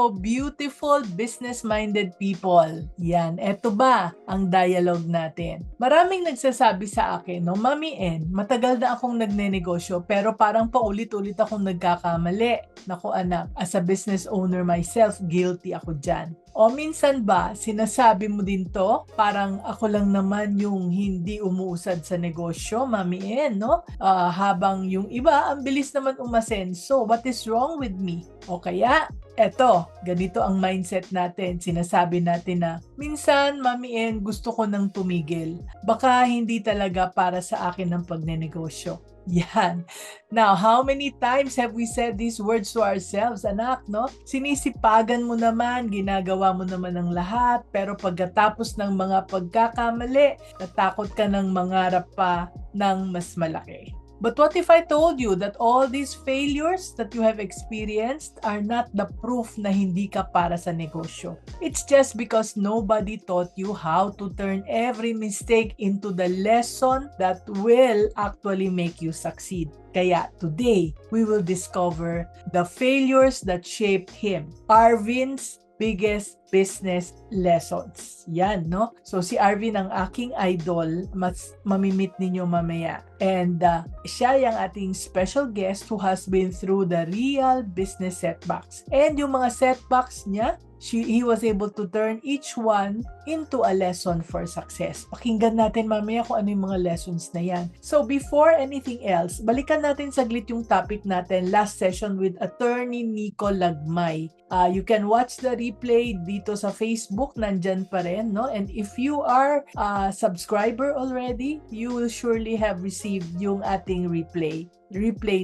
So, beautiful business-minded people. Yan, eto ba ang dialogue natin? Maraming nagsasabi sa akin, no, Mami N, matagal na akong nagnenegosyo pero parang paulit-ulit akong nagkakamali. Naku anak, as a business owner myself, guilty ako dyan. O minsan ba, sinasabi mo din to? Parang ako lang naman yung hindi umuusad sa negosyo, Mami N, no? Habang yung iba, ang bilis naman umasenso. What is wrong with me? O kaya, eto, ganito ang mindset natin. Sinasabi natin na, minsan, Mami N, gusto ko nang tumigil. Baka hindi talaga para sa akin ang pagnenegosyo. Yan. Now, how many times have we said these words to ourselves, anak, no? Sinisipagan mo naman, ginagawa mo naman ang lahat, pero pagkatapos ng mga pagkakamali, natakot ka ng mangarap pa ng mas malaki. But what if I told you that all these failures that you have experienced are not the proof na hindi ka para sa negosyo? It's just because nobody taught you how to turn every mistake into the lesson that will actually make you succeed. Kaya today, we will discover the failures that shaped him. Arvin's biggest business lessons. Yan, no? So, si Arvin ang aking idol. Mas mamimit ninyo mamaya. And siya yung ating special guest who has been through the real business setbacks. And yung mga setbacks niya, he was able to turn each one into a lesson for success. Pakinggan natin mamaya kung ano yung mga lessons na yan. So before anything else, balikan natin saglit yung topic natin last session with Attorney Nico Lagmay. You can watch the replay dito sa Facebook, nandyan pa rin, no? And if you are a subscriber already, you will surely have received yung ating replay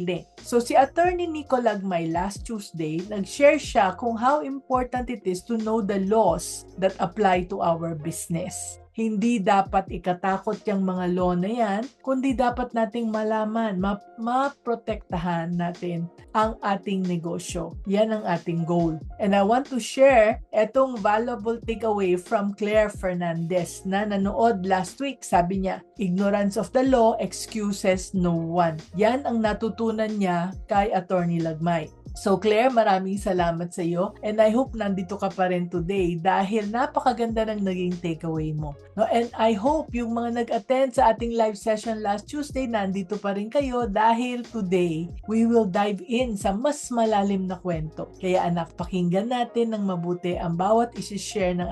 link. So si Attorney Nico Lagmay last Tuesday, nag-share siya kung how important it is to know the laws that apply to our business. Hindi dapat ikatakot yung mga law na yan, kundi dapat nating malaman, maprotektahan natin ang ating negosyo. Yan ang ating goal. And I want to share etong valuable takeaway from Claire Fernandez na nanood last week. Sabi niya, ignorance of the law excuses no one. Yan ang natutunan niya kay Attorney Lagmay. So Claire, maraming salamat sa iyo and I hope nandito ka pa rin today dahil napakaganda ng naging takeaway mo. No? And I hope yung mga nag-attend sa ating live session last Tuesday, nandito pa rin kayo dahil today we will dive in sa mas malalim na kwento. Kaya anak, pakinggan natin ng mabuti ang bawat isi-share ng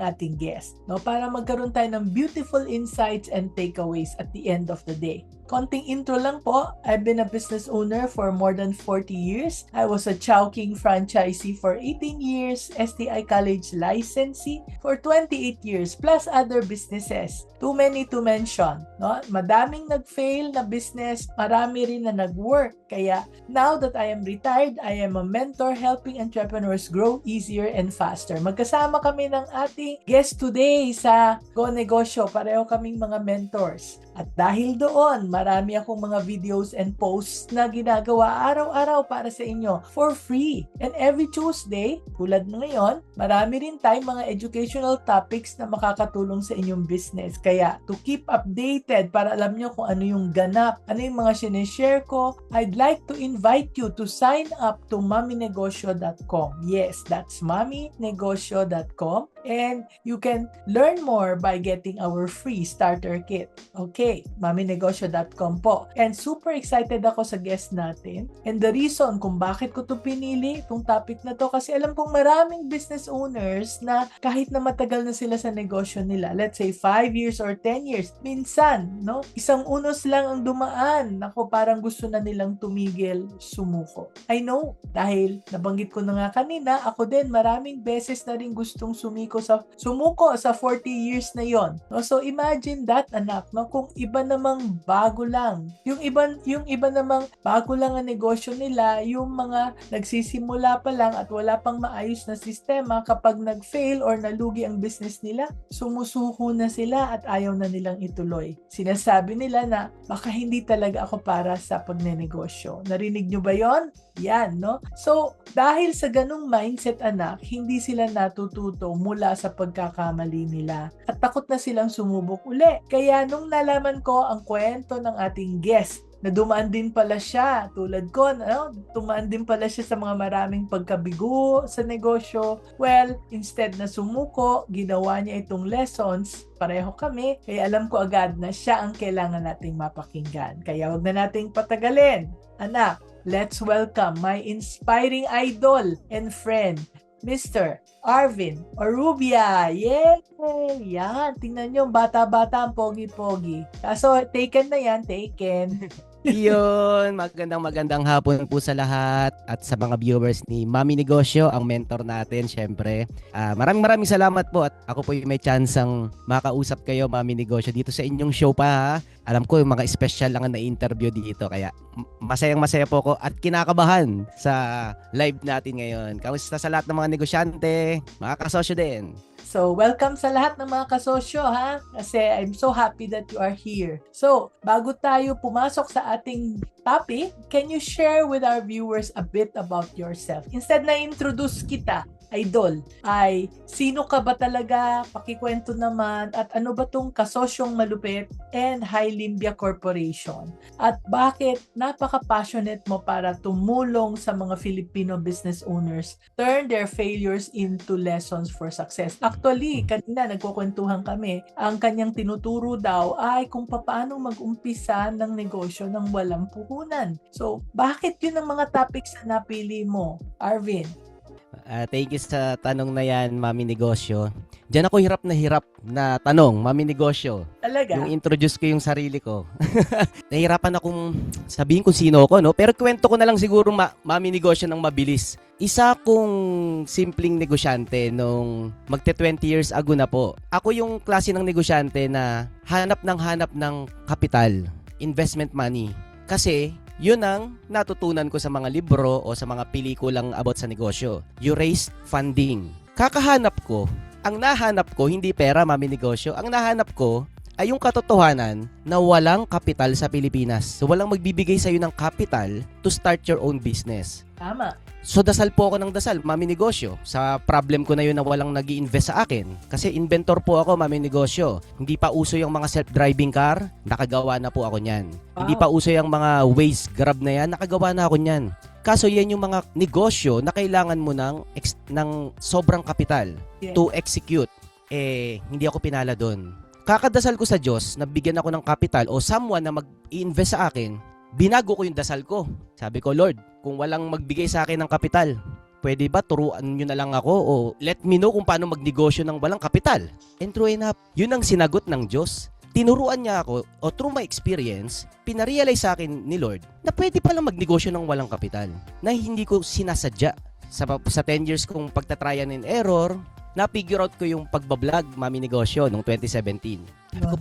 ating guest, no? Para magkaroon tayo ng beautiful insights and takeaways at the end of the day. Konting intro lang po. I've been a business owner for more than 40 years. I was a Chowking franchisee for 18 years, STI College licensee for 28 years, plus other businesses. Too many to mention. No? Madaming nag-fail na business, marami rin na nag-work. Kaya now that I am retired, I am a mentor helping entrepreneurs grow easier and faster. Magkasama kami ng ating guest today sa Go Negosyo. Pareho kaming mga mentors. At dahil doon, marami akong mga videos and posts na ginagawa araw-araw para sa inyo for free. And every Tuesday, tulad ng ngayon, marami rin tayong mga educational topics na makakatulong sa inyong business. Kaya to keep updated para alam nyo kung ano yung ganap, ano yung mga sinishare ko, I'd like to invite you to sign up to maminegosyo.com. Yes, that's maminegosyo.com. And you can learn more by getting our free starter kit. Okay, maminegosyo.com po. And super excited ako sa guest natin. And the reason kung bakit ko ito pinili, itong topic na to, kasi alam kong maraming business owners na kahit na matagal na sila sa negosyo nila, let's say 5 years or 10 years, minsan, no, isang unos lang ang dumaan. Ako, parang gusto na nilang tumigil, sumuko. I know, dahil nabanggit ko na nga kanina, ako din maraming beses na rin gustong sumuko sa 40 years na yon. No? So imagine that, anak, no? Kung iba namang bago lang. Yung iba namang bago lang ang negosyo nila, yung mga nagsisimula pa lang at wala pang maayos na sistema, kapag nag-fail or nalugi ang business nila, sumusuko na sila at ayaw na nilang ituloy. Sinasabi nila na baka hindi talaga ako para sa pagnenegosyo. Narinig nyo ba yon? Yan, no? So, dahil sa ganung mindset, anak, hindi sila natututo mula sa pagkakamali nila at takot na silang sumubok uli. Kaya nung nalaman ko ang kwento ng ating guest na dumaan din pala siya, tulad ko, dumaan din pala siya sa mga maraming pagkabigo sa negosyo. Well, instead na sumuko, ginawa niya itong lessons, pareho kami, kaya alam ko agad na siya ang kailangan nating mapakinggan. Kaya wag na nating patagalin. Anak, let's welcome my inspiring idol and friend, Mr. Arvin Orrubia. Yay! Yan, tingnan nyo, bata-bata ang pogi-pogi. Kaso, taken na yan, taken. Yun, magandang hapon po sa lahat at sa mga viewers ni Mami Negosyo, ang mentor natin syempre. Maraming salamat po at ako po yung may chance ang makausap kayo, Mami Negosyo, dito sa inyong show pa ha. Alam ko yung mga special lang na interview dito, kaya masaya po ako at kinakabahan sa live natin ngayon. Kamusta sa lahat ng mga negosyante, mga kasosyo din? So, welcome sa lahat ng mga kasosyo ha, kasi I'm so happy that you are here. So, bago tayo pumasok sa ating topic, can you share with our viewers a bit about yourself? Instead na introduce kita, idol, ay sino ka ba talaga, pakikwento naman, at ano ba tong kasosyong malupit and High Limbia Corporation? At bakit napaka-passionate mo para tumulong sa mga Filipino business owners turn their failures into lessons for success? Actually, kanina nagkukwentuhan kami, ang kanyang tinuturo daw ay kung paano mag-umpisa ng negosyo ng walang puhunan. So, bakit yun ang mga topics na napili mo, Arvin? Thank you sa tanong na yan, Mami Negosyo. Diyan ako hirap na tanong, Mami Negosyo. Talaga? Yung introduce ko yung sarili ko. Nahirapan akong sabihin kung sino ako, no? Pero kwento ko na lang siguro, Mami Negosyo, ng mabilis. Isa kong simpleng negosyante nung magte-20 years ago na po. Ako yung klase ng negosyante na hanap ng kapital, investment money. Kasi yun ang natutunan ko sa mga libro o sa mga pelikulang about sa negosyo. You raise funding. Ang nahanap ko, hindi pera, Mami Negosyo. Ang nahanap ko ay yung katotohanan na walang kapital sa Pilipinas. So, walang magbibigay sa'yo ng kapital to start your own business. Tama. So, dasal po ako ng dasal, Mami Negosyo. Sa problem ko na yun na walang nag-i-invest sa akin. Kasi inventor po ako, Mami Negosyo. Hindi pa uso yung mga self-driving car, nakagawa na po ako niyan. Wow. Hindi pa uso yung mga Waze Grab na yan, nakagawa na ako niyan. Kaso yan yung mga negosyo na kailangan mo ng sobrang kapital to execute. Hindi ako pinala doon. Kakadasal ko sa Diyos na bigyan ako ng kapital o someone na mag-i-invest sa akin, binago ko yung dasal ko. Sabi ko, Lord, kung walang magbigay sa akin ng kapital, pwede ba turuan nyo na lang ako o let me know kung paano magnegosyo ng walang kapital? And true enough, yun ang sinagot ng Diyos. Tinuruan niya ako o through my experience, pinarealize sa akin ni Lord na pwede palang magnegosyo ng walang kapital na hindi ko sinasadya. Sa 10 years kong pagtatryan and error, na-figure out ko yung pagbablog, Mami Negosyo, noong 2017.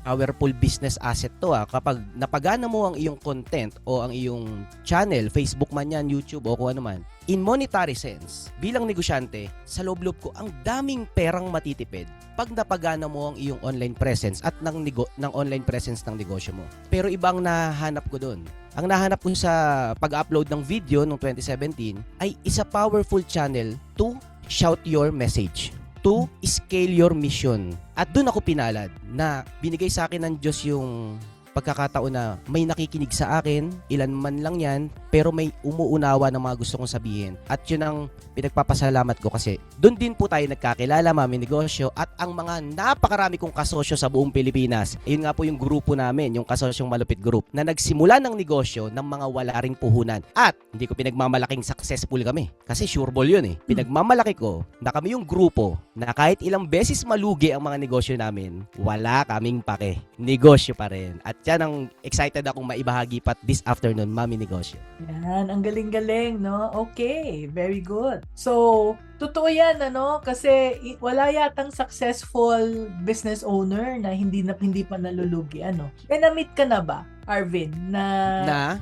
Powerful business asset to kapag napagana mo ang iyong content o ang iyong channel, Facebook man yan, YouTube o kung ano man, in monetary sense, bilang negosyante, sa loob-loob ko, ang daming perang matitipid pag napagana mo ang iyong online presence at ng online presence ng negosyo mo. Pero ibang nahanap ko doon. Ang nahanap ko sa pag-upload ng video noong 2017 ay isa powerful channel to shout your message, to scale your mission. At doon ako pinalad na binigay sa akin ng Diyos yung pagkakataon na may nakikinig sa akin, ilan man lang yan, pero may umuunawa ng mga gusto kong sabihin. At yun ang pinagpapasalamat ko kasi doon din po tayo nagkakilala, Mami Negosyo, at ang mga napakarami kong kasosyo sa buong Pilipinas. Ayun nga po yung grupo namin, yung Kasosyong Malupit Group, na nagsimula ng negosyo ng mga wala ring puhunan. At hindi ko pinagmamalaking successful kami kasi sureball yun eh. Pinagmamalaki ko na kami yung grupo na kahit ilang beses malugi ang mga negosyo namin, wala kaming pake. Negosyo pa rin. At yan ang excited akong maibahagi pat this afternoon, Mami Negosyo. Yan, ang galing-galing, no? Okay, very good. So, totoo yan, kasi wala yatang successful business owner na hindi pa nalulugi, na-meet ka na ba, Arvin, na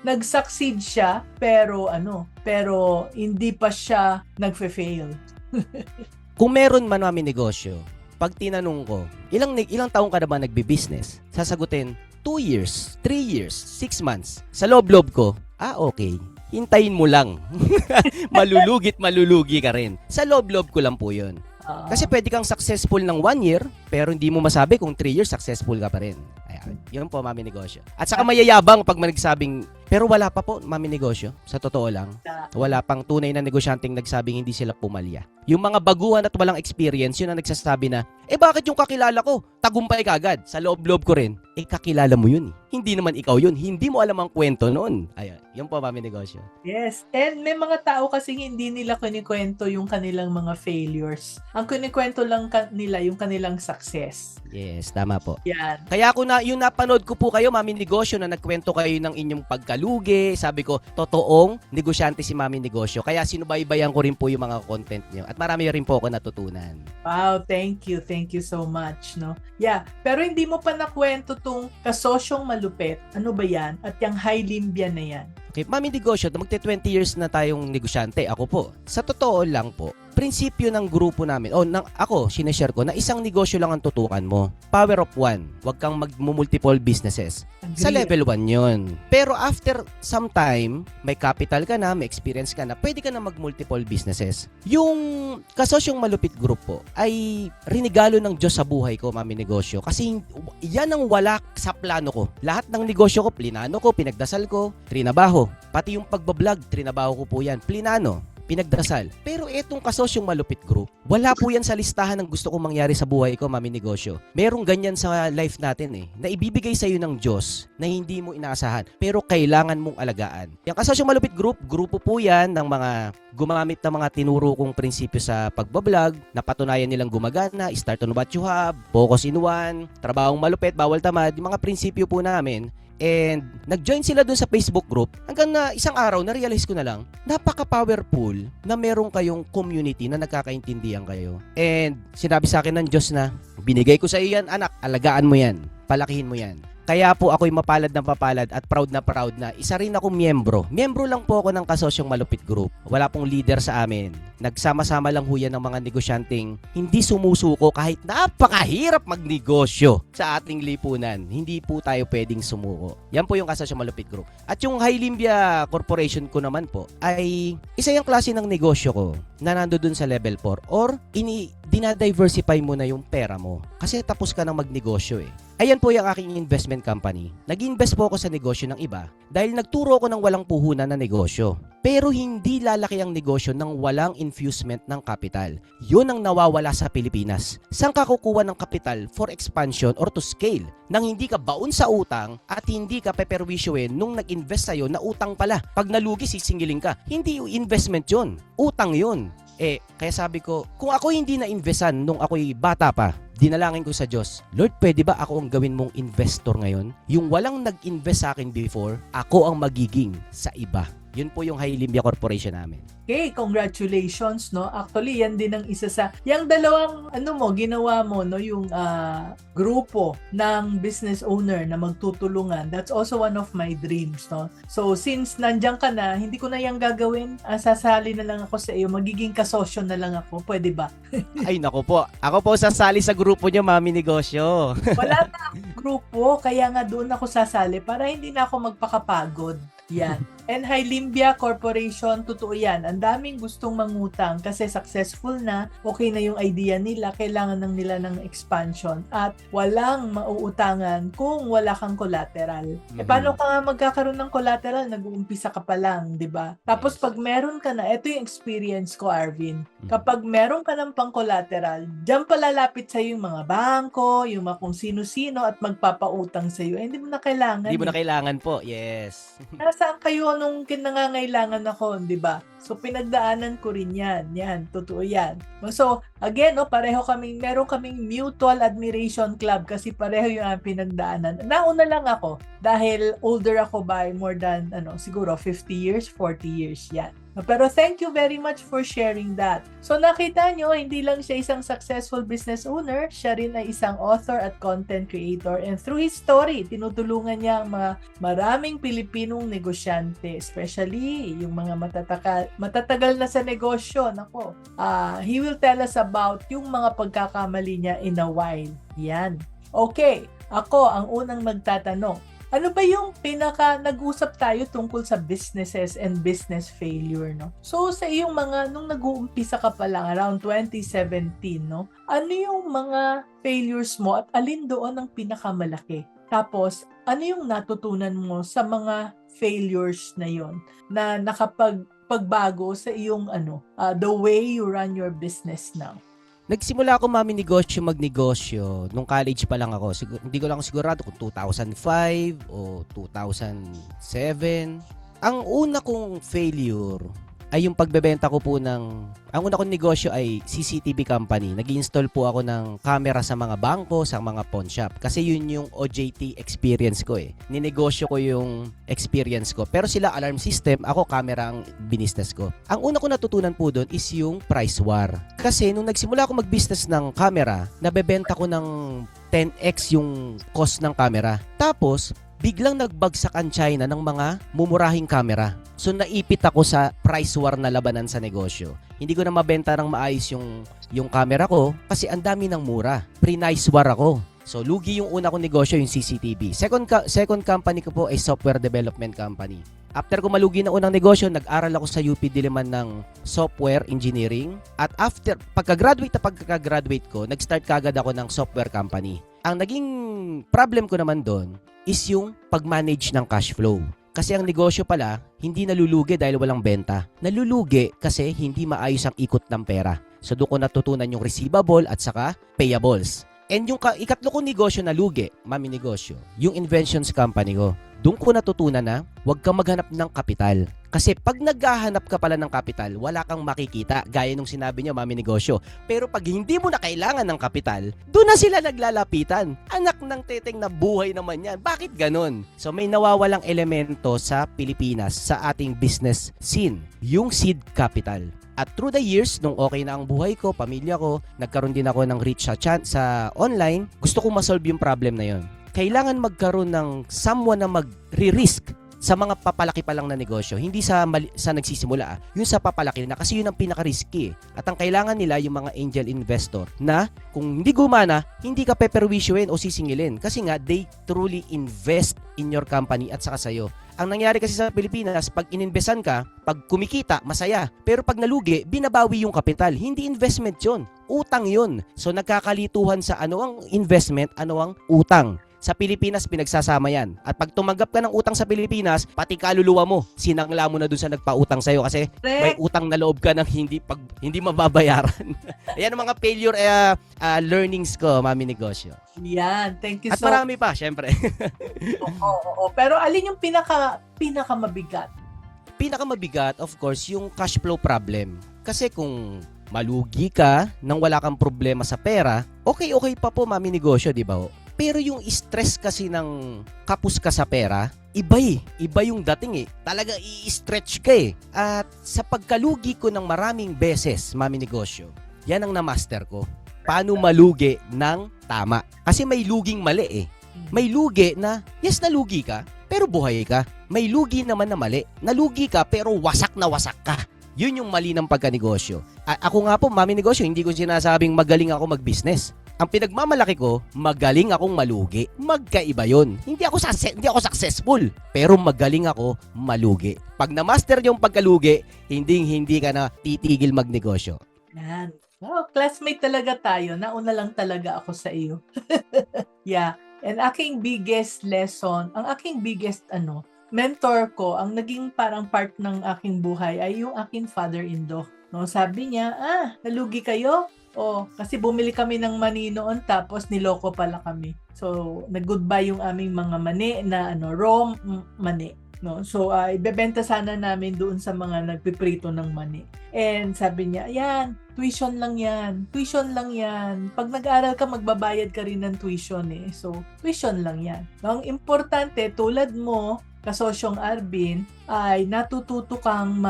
nag-succeed siya, pero hindi pa siya nagfe-fail? Kung meron man, Mami Negosyo, pag tinanong ko, ilang taong ka na ba nagbi-business? Sasagutin, 2 years, 3 years, 6 months. Sa loob-loob ko, okay. Hintayin mo lang. Malulugi ka rin. Sa loob-loob ko lang po yun. Kasi pwede kang successful ng 1 year, pero hindi mo masabi kung 3 years successful ka pa rin. Yun po, Mami Negosyo. At saka mayayabang pag nagsabing, pero wala pa po, Mami Negosyo. Sa totoo lang, wala pang tunay na negosyanteng nagsabing hindi sila pumalya. Yung mga baguhan at walang experience, yun ang nagsasabi na, bakit yung kakilala ko? Tagumpay kagad. Sa loob-loob ko rin, kakilala mo yun. Hindi naman ikaw yun. Hindi mo alam ang kwento noon. Ayun, yun po, Mami Negosyo. Yes. And may mga tao kasi hindi nila kinikwento yung kanilang mga failures. Ang kinikwento lang nila yung kanilang success. Yes, tama po. Yan. Kaya yung napanood ko po kayo, Mami Negosyo, na nagkwento kayo ng inyong pagkalugi, sabi ko, totoong negosyante si Mami Negosyo. Kaya sinubaybayan ko rin po yung mga content niyo. At marami rin po ako natutunan. Wow, thank you. Thank you so much, no? Yeah, pero hindi mo pa nakwento tong kasosyong malupit. Ano ba yan? At yung high limbia na yan. Okay, Mami Negosyo, magte-20 years na tayong negosyante. Ako po, sa totoo lang po, prinsipyo ng grupo namin, ako, sineshare ko, na isang negosyo lang ang tutukan mo. Power of one. Huwag kang mag-multiple businesses. Agree. Sa level 1 yun. Pero after some time, may capital ka na, may experience ka na, pwede ka na mag-multiple businesses. Yung kasosyong malupit group po, ay rinigalo ng Diyos sa buhay ko, Mami Negosyo. Kasi yan ang wala sa plano ko. Lahat ng negosyo ko, plinano ko, pinagdasal ko, trinabaho. Pati yung pagbablog, trinabaho ko po yan. Plinano, pinagdasal. Pero etong kasosyong malupit group, wala po yan sa listahan ng gusto kong mangyari sa buhay ko, Mami Negosyo. Merong ganyan sa life natin na ibibigay sa iyo ng Diyos na hindi mo inaasahan, pero kailangan mong alagaan. Yung kasosyong malupit group, grupo po yan ng mga gumamit ng mga tinuro kong prinsipyo sa pagbablog, napatunayan nilang gumagana, start on what you have, focus in one, trabahong malupit, bawal tamad, yung mga prinsipyo po namin. And nag-join sila dun sa Facebook group hanggang na isang araw na-realize ko na lang napaka-powerful na meron kayong community na nagkakaintindihan kayo. And sinabi sa akin ng Diyos na binigay ko sa iyo yan, anak, alagaan mo yan, palakihin mo yan. Kaya po ako'y mapalad at proud na isa rin akong miyembro. Miyembro lang po ako ng kasosyong malupit group. Wala pong leader sa amin. Nagsama-sama lang ho yan ng mga negosyanteng hindi sumusuko kahit napakahirap magnegosyo sa ating lipunan. Hindi po tayo pwedeng sumuko. Yan po yung kasosyong malupit group. At yung High Limbia Corporation ko naman po ay isa yung klase ng negosyo ko na nando dun sa level 4 or dinadiversify mo na yung pera mo. Kasi tapos ka ng magnegosyo Ayan po yung aking investment company. Nag-invest po ako sa negosyo ng iba dahil nagturo ako ng walang puhunan na negosyo. Pero hindi lalaki ang negosyo ng walang infusement ng capital. Yun ang nawawala sa Pilipinas. Saan ka kukuha ng capital for expansion or to scale? Nang hindi ka baon sa utang at hindi ka peperwisyoin nung nag-invest sa'yo na utang pala. Pag nalugi, sisingilin ka. Hindi yung investment yun. Utang yun. Kaya sabi ko, kung ako hindi na-investan nung ako'y bata pa, dinalangin ko sa Diyos, Lord, pwede ba ako ang gawin mong investor ngayon? Yung walang nag-invest sa akin before, ako ang magiging sa iba. Yun po yung High Limbia Corporation namin. Okay, congratulations, no? Actually, yan din ang isa sa, yung dalawang, ginawa mo, no? Yung grupo ng business owner na magtutulungan. That's also one of my dreams, no? So, since nandiyan ka na, hindi ko na yung gagawin. Sasali na lang ako sa iyo. Magiging kasosyo na lang ako. Pwede ba? Ay, naku po. Ako po sasali sa grupo niyo, Mami Negosyo. Wala na akong grupo, kaya nga doon ako sasali para hindi na ako magpakapagod. Yan. And High Limbia Corporation, totoo yan. Ang daming gustong mangutang kasi successful na, okay na yung idea nila, kailangan ng nila ng expansion at walang mauutangan kung wala kang collateral. Paano ka nga magkakaroon ng collateral? Nag-uumpisa ka pa lang, di ba? Tapos pag meron ka na, ito yung experience ko, Arvin. Kapag meron ka ng pang-collateral, diyan palalapit sa'yo yung mga bangko, yung mga kung sino-sino at magpapautang sa'yo. Hindi mo na kailangan. Hindi mo na kailangan po, yes. Nasaan kayo nung kinangangailangan ako, di ba? So, pinagdaanan ko rin yan. Yan, totoo yan. So, again, meron kaming mutual admiration club kasi pareho yung pinagdaanan. Nauna lang ako dahil older ako by more than, siguro 50 years, 40 years, yan. Pero thank you very much for sharing that. So nakita nyo, hindi lang siya isang successful business owner, siya rin ay isang author at content creator. And through his story, tinutulungan niya ang mga maraming Pilipinong negosyante, especially yung mga matatagal na sa negosyo. Nako, he will tell us about yung mga pagkakamali niya in a while. Yan. Okay, ako ang unang magtatanong. Ano ba yung nag-usap tayo tungkol sa businesses and business failure, no? So, sa iyong nung nag-uumpisa ka pa lang, around 2017, no? Ano yung mga failures mo at alin doon ang pinakamalaki? Tapos, ano yung natutunan mo sa mga failures na yon na nakapagbago sa iyong the way you run your business now? Nagsimula ako magnegosyo nung college pa lang ako. Hindi ko lang sigurado kung 2005 o 2007. Ang una kong failure ay yung pagbebenta ko po ang una kong negosyo ay CCTV company. Nag-install po ako ng camera sa mga bangko, sa mga pawn shop. Kasi yun yung OJT experience ko eh. Ninegosyo ko yung experience ko. Pero sila alarm system, ako camera ang binisnes ko. Ang una ko natutunan po doon is yung price war. Kasi nung nagsimula ako mag-business ng camera, nabebenta ko ng 10x yung cost ng camera. Tapos, biglang nagbagsak ang China ng mga mumurahing camera. So naipit ako sa price war na labanan sa negosyo. Hindi ko na mabenta ng maayos yung camera ko kasi ang dami ng mura. Pre-nice war ako. So lugi yung una kong negosyo, yung CCTV. Second company ko po ay software development company. After ko malugi na unang negosyo, nag-aral ako sa UP Diliman ng software engineering. At after, pagka-graduate ko, nag-start kagad ako ng software company. Ang naging problem ko naman doon is yung pag-manage ng cash flow. Kasi ang negosyo pala, hindi nalulugi dahil walang benta. Nalulugi kasi hindi maayos ang ikot ng pera. So doon ko natutunan yung receivable at saka payables. And yung ikatlo kong negosyo na lugi, mami negosyo, yung inventions company ko. Doon ko natutunan na huwag kang maghanap ng kapital. Kasi pag naghahanap ka pala ng kapital, wala kang makikita. Gaya nung sinabi niya, mami negosyo. Pero pag hindi mo na kailangan ng kapital, doon na sila naglalapitan. Anak ng teteng na buhay naman yan. Bakit ganon? So may nawawalang elemento sa Pilipinas sa ating business scene. Yung seed capital. At through the years, nung okay na ang buhay ko, pamilya ko, nagkaroon din ako ng reach sa online, gusto kong masolve yung problem na yon. Kailangan magkaroon ng someone na mag-risk sa mga papalaki pa lang na negosyo. Hindi sa nagsisimula, yun sa papalaki na kasi yun ang pinaka-risky. At ang kailangan nila yung mga angel investor na kung hindi gumana, hindi ka peperwisyuin o sisingilin. Kasi nga, they truly invest in your company at saka sa'yo. Ang nangyari kasi sa Pilipinas, pag ininvesan ka, pag kumikita, masaya. Pero pag nalugi, binabawi yung kapital. Hindi investment yun. Utang yun. So nagkakalituhan sa ano ang investment, ano ang utang. Sa Pilipinas, pinagsasama yan. At pag tumanggap ka ng utang sa Pilipinas, pati kaluluwa mo, sinangla mo na dun sa nagpautang sa'yo kasi may utang na loob ka ng hindi mababayaran. Ayan ang mga failure learnings ko, mami negosyo. Yan, thank you At so much. marami pa, syempre. Oo. Pero alin yung pinakamabigat? Pinakamabigat, of course, yung cash flow problem. Kasi kung malugi ka nang wala kang problema sa pera, okay pa po, mami negosyo, di ba? Pero yung stress kasi ng kapos ka sa pera, iba yung dating eh. Talaga i-stretch ka eh. At sa pagkalugi ko ng maraming beses, mami negosyo, yan ang na-master ko. Paano malugi ng tama? Kasi may luging mali eh. May lugi na, yes, nalugi ka, pero buhay ka. May lugi naman na mali. Nalugi ka, pero wasak na wasak ka. Yun yung mali ng pagkanegosyo. Ako nga po, mami negosyo, hindi ko sinasabing magaling ako mag-business. Ang pinagmamalaki ko, magaling akong malugi. Magkaiba yun. Hindi ako successful, pero magaling ako malugi. Pag na-master yung pagkalugi, hindi ka na titigil magnegosyo. Yan. Oh, classmate talaga tayo. Nauna lang talaga ako sa iyo. Yeah. And aking biggest lesson, ang aking biggest mentor ko, ang naging parang part ng aking buhay ay yung aking father-in-law. No, sabi niya, nalugi kayo? Kasi bumili kami ng mani noon tapos niloko pala kami. So, nag-goodbye yung aming mga mani na raw mani. No? So, ibebenta sana namin doon sa mga nagpiprito ng mani. And sabi niya, ayan, tuition lang yan. Tuition lang yan. Pag nag-aral ka, magbabayad ka rin ng tuition eh. So, tuition lang yan. No? Ang importante, tulad mo, kasosyong Arvin, ay natututo kang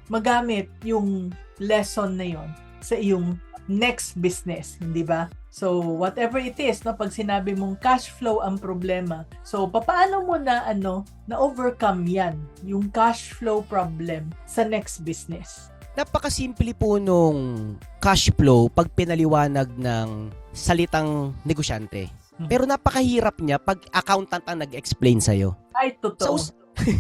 magamit yung lesson na yon sa iyong next business, hindi ba? So, whatever it is, pag sinabi mong cash flow ang problema, so, paano mo na-overcome yan, yung cash flow problem sa next business? Napakasimple po nung cash flow pag pinaliwanag ng salitang negosyante. Pero napakahirap niya pag accountant ang nag-explain sa'yo. Ay, totoo.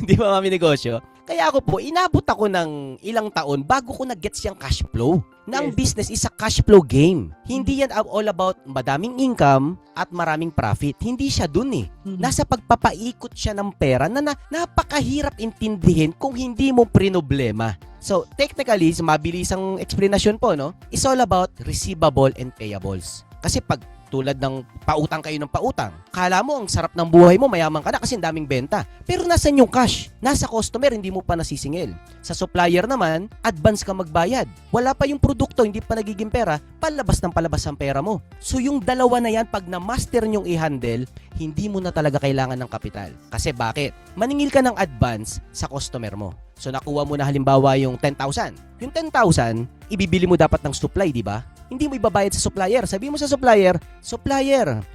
Di ba, mami negosyo? Kaya ako po, inabot ako ng ilang taon bago ko na-gets yung cash flow. Na ang Yes. business is a cash flow game. Hindi yan all about madaming income at maraming profit. Hindi siya dun eh. Nasa pagpapaikot siya ng pera na napakahirap intindihin kung hindi mo problema. So, technically, mabilisang explanation po, no? It's all about receivable and payables. Kasi pag tulad ng pautang kayo ng pautang, kala mo ang sarap ng buhay mo, mayaman ka na kasi daming benta. Pero nasan yung cash? Nasa customer, hindi mo pa nasisingil. Sa supplier naman, advance ka magbayad. Wala pa yung produkto, hindi pa nagiging pera, palabas ng palabas ang pera mo. So yung dalawa na yan, pag na-master nyong i-handle, hindi mo na talaga kailangan ng kapital. Kasi bakit? Maningil ka ng advance sa customer mo. So nakuha mo na halimbawa yung 10,000. Yung 10,000, ibibili mo dapat ng supply, di ba? Hindi mo ibabayad sa supplier. Sabi mo sa supplier,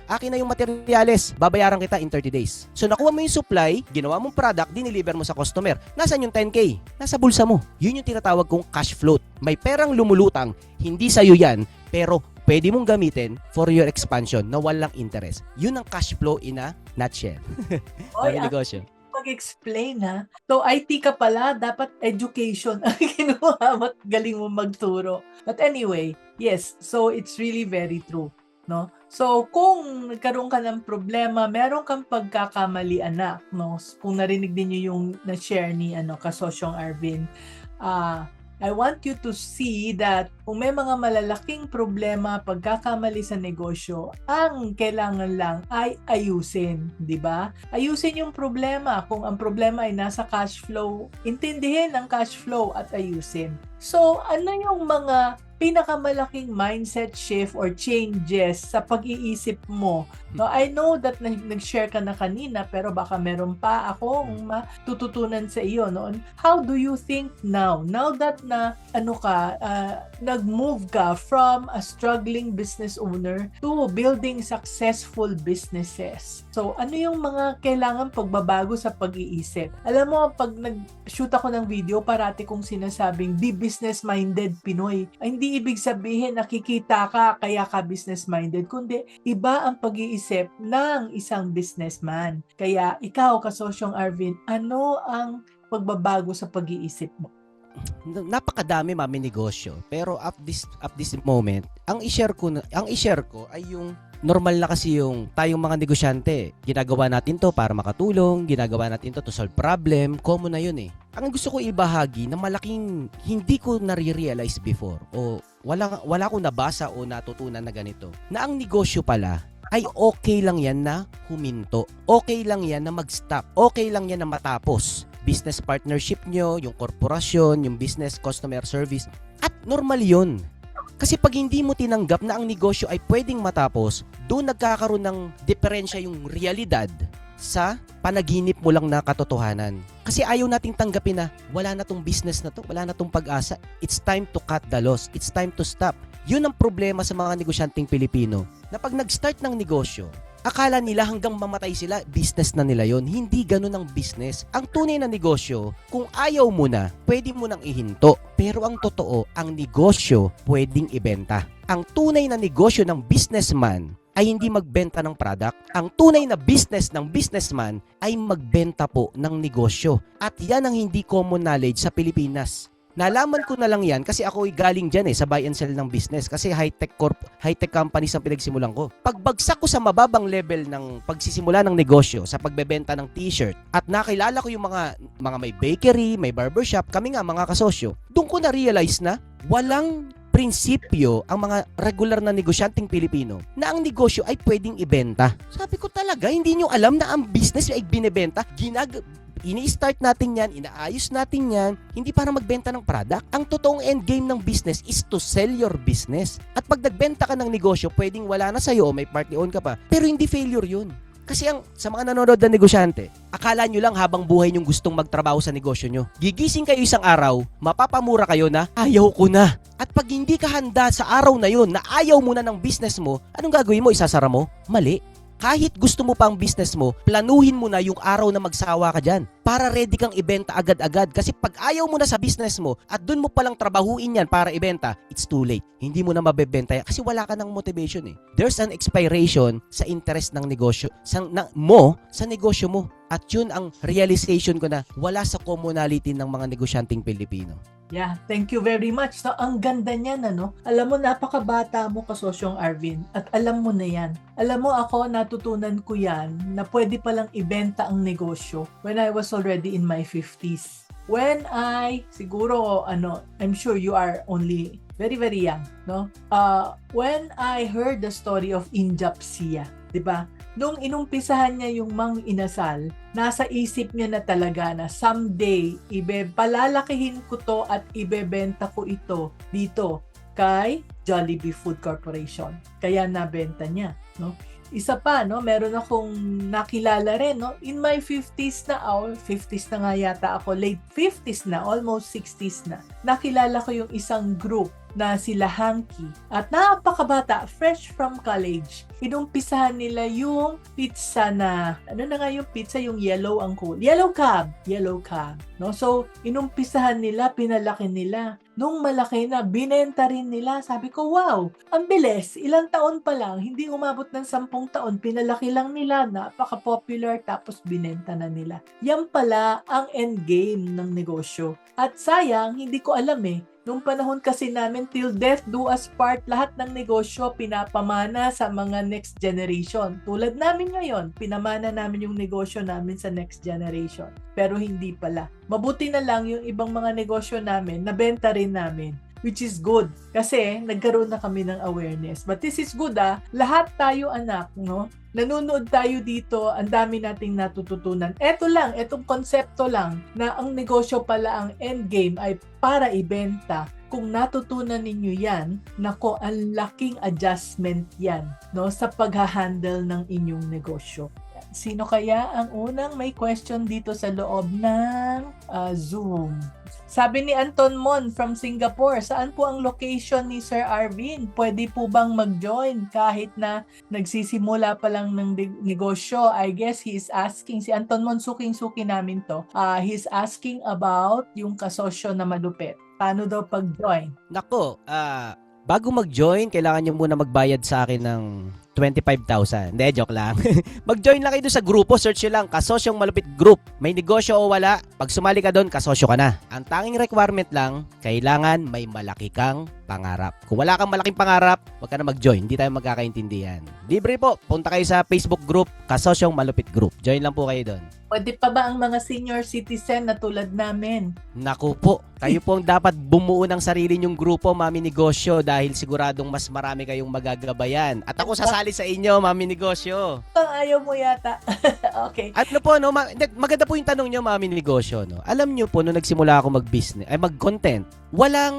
akin na yung materyales, babayaran kita in 30 days. So nakuha mo yung supply, ginawa mong product, diniliver mo sa customer. Nasaan yung 10K? Nasa bulsa mo. Yun yung tinatawag kong cash float. May perang lumulutang, hindi sa'yo yan, pero pwede mong gamitin for your expansion na walang interest. Yun ang cash flow in a nutshell. Oy, Ang negosyo. Mag-explain ha. So IT ka pala, dapat education ang kinuha mo at galing mo magturo. But anyway, yes, so it's really very true, no? So kung nagkaroon ka ng problema, meron kang pagkakamali anak, no? Kung narinig din niyo yung na-share ni kasosyong Arvin, I want you to see that kung may mga malalaking problema, pagkakamali sa negosyo, ang kailangan lang ay ayusin, di ba? Ayusin yung problema. Kung ang problema ay nasa cash flow, intindihin ang cash flow at ayusin. So, ano yung mga pinakamalaking mindset shift or changes sa pag-iisip mo? No, I know that nag-share ka na kanina, pero baka meron pa akong matututunan sa iyo noon. How do you think now? Now that nag-move ka from a struggling business owner to building successful businesses. So, ano yung mga kailangan pagbabago sa pag-iisip? Alam mo, pag nag-shoot ako ng video, parati kong sinasabing, be business-minded Pinoy. Ay, hindi ibig sabihin nakikita ka kaya ka business-minded, kundi iba ang pag-iisip ng isang businessman. Kaya ikaw, kasosyong Arvin, ano ang pagbabago sa pag-iisip mo? Napakadami mami negosyo, pero up this moment, ang i-share ko ay yung normal na kasi yung tayong mga negosyante. Ginagawa natin to para makatulong, ginagawa natin to solve problem, common na yun eh. Ang gusto ko ibahagi na malaking hindi ko nare-realize before o wala akong nabasa o natutunan na ganito, na ang negosyo pala ay okay lang yan na huminto. Okay lang yan na mag-stop. Okay lang yan na matapos. Business partnership nyo, yung korporasyon, yung business customer service. At normal yun. Kasi pag hindi mo tinanggap na ang negosyo ay pwedeng matapos, doon nagkakaroon ng diferensya yung realidad sa panaginip mo lang na katotohanan. Kasi ayaw nating tanggapin na wala na tong business na to, wala na tong pag-asa. It's time to cut the loss. It's time to stop. Yun ang problema sa mga negosyanteng Pilipino. Na pag nag-start ng negosyo, akala nila hanggang mamatay sila, business na nila yon. Hindi ganun ang business. Ang tunay na negosyo, kung ayaw mo na, pwede mo nang ihinto. Pero ang totoo, ang negosyo pwedeng ibenta. Ang tunay na negosyo ng businessman ay hindi magbenta ng product. Ang tunay na business ng businessman ay magbenta po ng negosyo. At yan ang hindi common knowledge sa Pilipinas. Nalaman ko na lang yan kasi ako ay galing dyan sa buy and sell ng business. Kasi high-tech companies ang pinagsimulan ko. Pagbagsak ko sa mababang level ng pagsisimula ng negosyo sa pagbebenta ng t-shirt at nakilala ko yung mga may bakery, may barbershop, kami nga mga kasosyo, doon ko na-realize na walang prinsipyo ang mga regular na negosyanteng Pilipino na ang negosyo ay pwedeng ibenta. Sabi ko talaga, hindi nyo alam na ang business ay binibenta, ini-start natin yan, inaayos natin yan, hindi para magbenta ng product. Ang totoong endgame ng business is to sell your business. At pag nagbenta ka ng negosyo, pwedeng wala na sa'yo o may party own ka pa, pero hindi failure yun. Kasi sa mga nanonood na negosyante, akala nyo lang habang buhay nyong gustong magtrabaho sa negosyo nyo. Gigising kayo isang araw, mapapamura kayo na, ayaw ko na. At pag hindi ka handa sa araw na yun, na ayaw mo na ng business mo, anong gagawin mo? Isasara mo? Mali. Kahit gusto mo pa ang business mo, planuhin mo na yung araw na magsawa ka dyan. para ready kang ibenta agad-agad. Kasi pag ayaw mo na sa business mo at dun mo palang trabahuin yan para ibenta, it's too late. Hindi mo na mabebenta yan kasi wala ka ng motivation eh. There's an expiration sa interest ng negosyo, sa negosyo mo. At yun ang realization ko na wala sa commonality ng mga negosyanteng Pilipino. Yeah, thank you very much. So, ang ganda niyan, ano? Alam mo, napakabata mo, Kasosyong Arvin, at alam mo na yan. Alam mo, ako, natutunan ko yan na pwede palang ibenta ang negosyo when I was already in my 50s. When siguro, I'm sure you are only very, very young, no? When I heard the story of Injapsia, di ba? Nung inumpisahan niya yung Mang Inasal, nasa isip niya na talaga na someday, palalakihin ko to at ibebenta ko ito dito kay Jollibee Food Corporation. Kaya nabenta niya, no? Isa pa, no, meron akong nakilala rin, no, in my 50s na, 50s na nga yata ako, late 50s na, almost 60s na. Nakilala ko yung isang group na sila Hanky at napakabata, fresh from college. Inumpisahan nila yung pizza na, yung pizza, yung yellow ang cool. Yellow cab, no? So, inumpisahan nila, pinalaki nila. Nung malaki na, binenta rin nila. Sabi ko, wow, ang bilis. Ilang taon pa lang, hindi umabot ng 10 taon, pinalaki lang nila, napaka-popular, tapos binenta na nila. Yan pala ang endgame ng negosyo. At sayang, hindi ko alam nung panahon kasi namin, till death do us part, lahat ng negosyo pinapamana sa mga next generation. Tulad namin ngayon, pinamana namin yung negosyo namin sa next generation. Pero hindi pala. Mabuti na lang yung ibang mga negosyo namin, nabenta rin namin. Which is good. Kasi nagkaroon na kami ng awareness. But this is good Lahat tayo anak, no? Nanonood tayo dito, ang dami nating natututunan. Etong konsepto lang na ang negosyo pala, ang endgame ay para ibenta. Kung natutunan ninyo yan, nako, ang laking adjustment yan, no, sa pag-handle ng inyong negosyo. Sino kaya ang unang may question dito sa loob ng Zoom? Sabi ni Anton Mon from Singapore, saan po ang location ni Sir Arvin? Pwede po bang mag-join kahit na nagsisimula pa lang ng negosyo? I guess he is asking, si Anton Mon, suking-suki namin to. He's asking about yung kasosyo na malupit. Paano daw pag-join? Nako, bago mag-join, kailangan nyo muna magbayad sa akin ng 25,000. Hindi, joke lang. Mag-join lang kayo doon sa grupo. Search nyo lang, Kasosyong Malupit Group. May negosyo o wala, pag sumali ka doon, kasosyo ka na. Ang tanging requirement lang, kailangan may malaki kang pangarap. Kung wala kang malaking pangarap, wag ka na mag-join. Hindi tayo magkakaintindihan. Libre po. Punta kayo sa Facebook group, Kasosyong Malupit Group. Join lang po kayo doon. Pwede pa ba ang mga senior citizen na tulad namin? Naku po, kayo po ang dapat bumuo ng sarili nyong grupo, Mami Negosyo, dahil siguradong mas marami kayong magagabayan. At ako sasali sa inyo, Mami Negosyo. Ayaw mo yata. Okay. Ano po, no, maganda po yung tanong nyo, Mami Negosyo. No? Alam nyo po, nung nagsimula ako mag-content, walang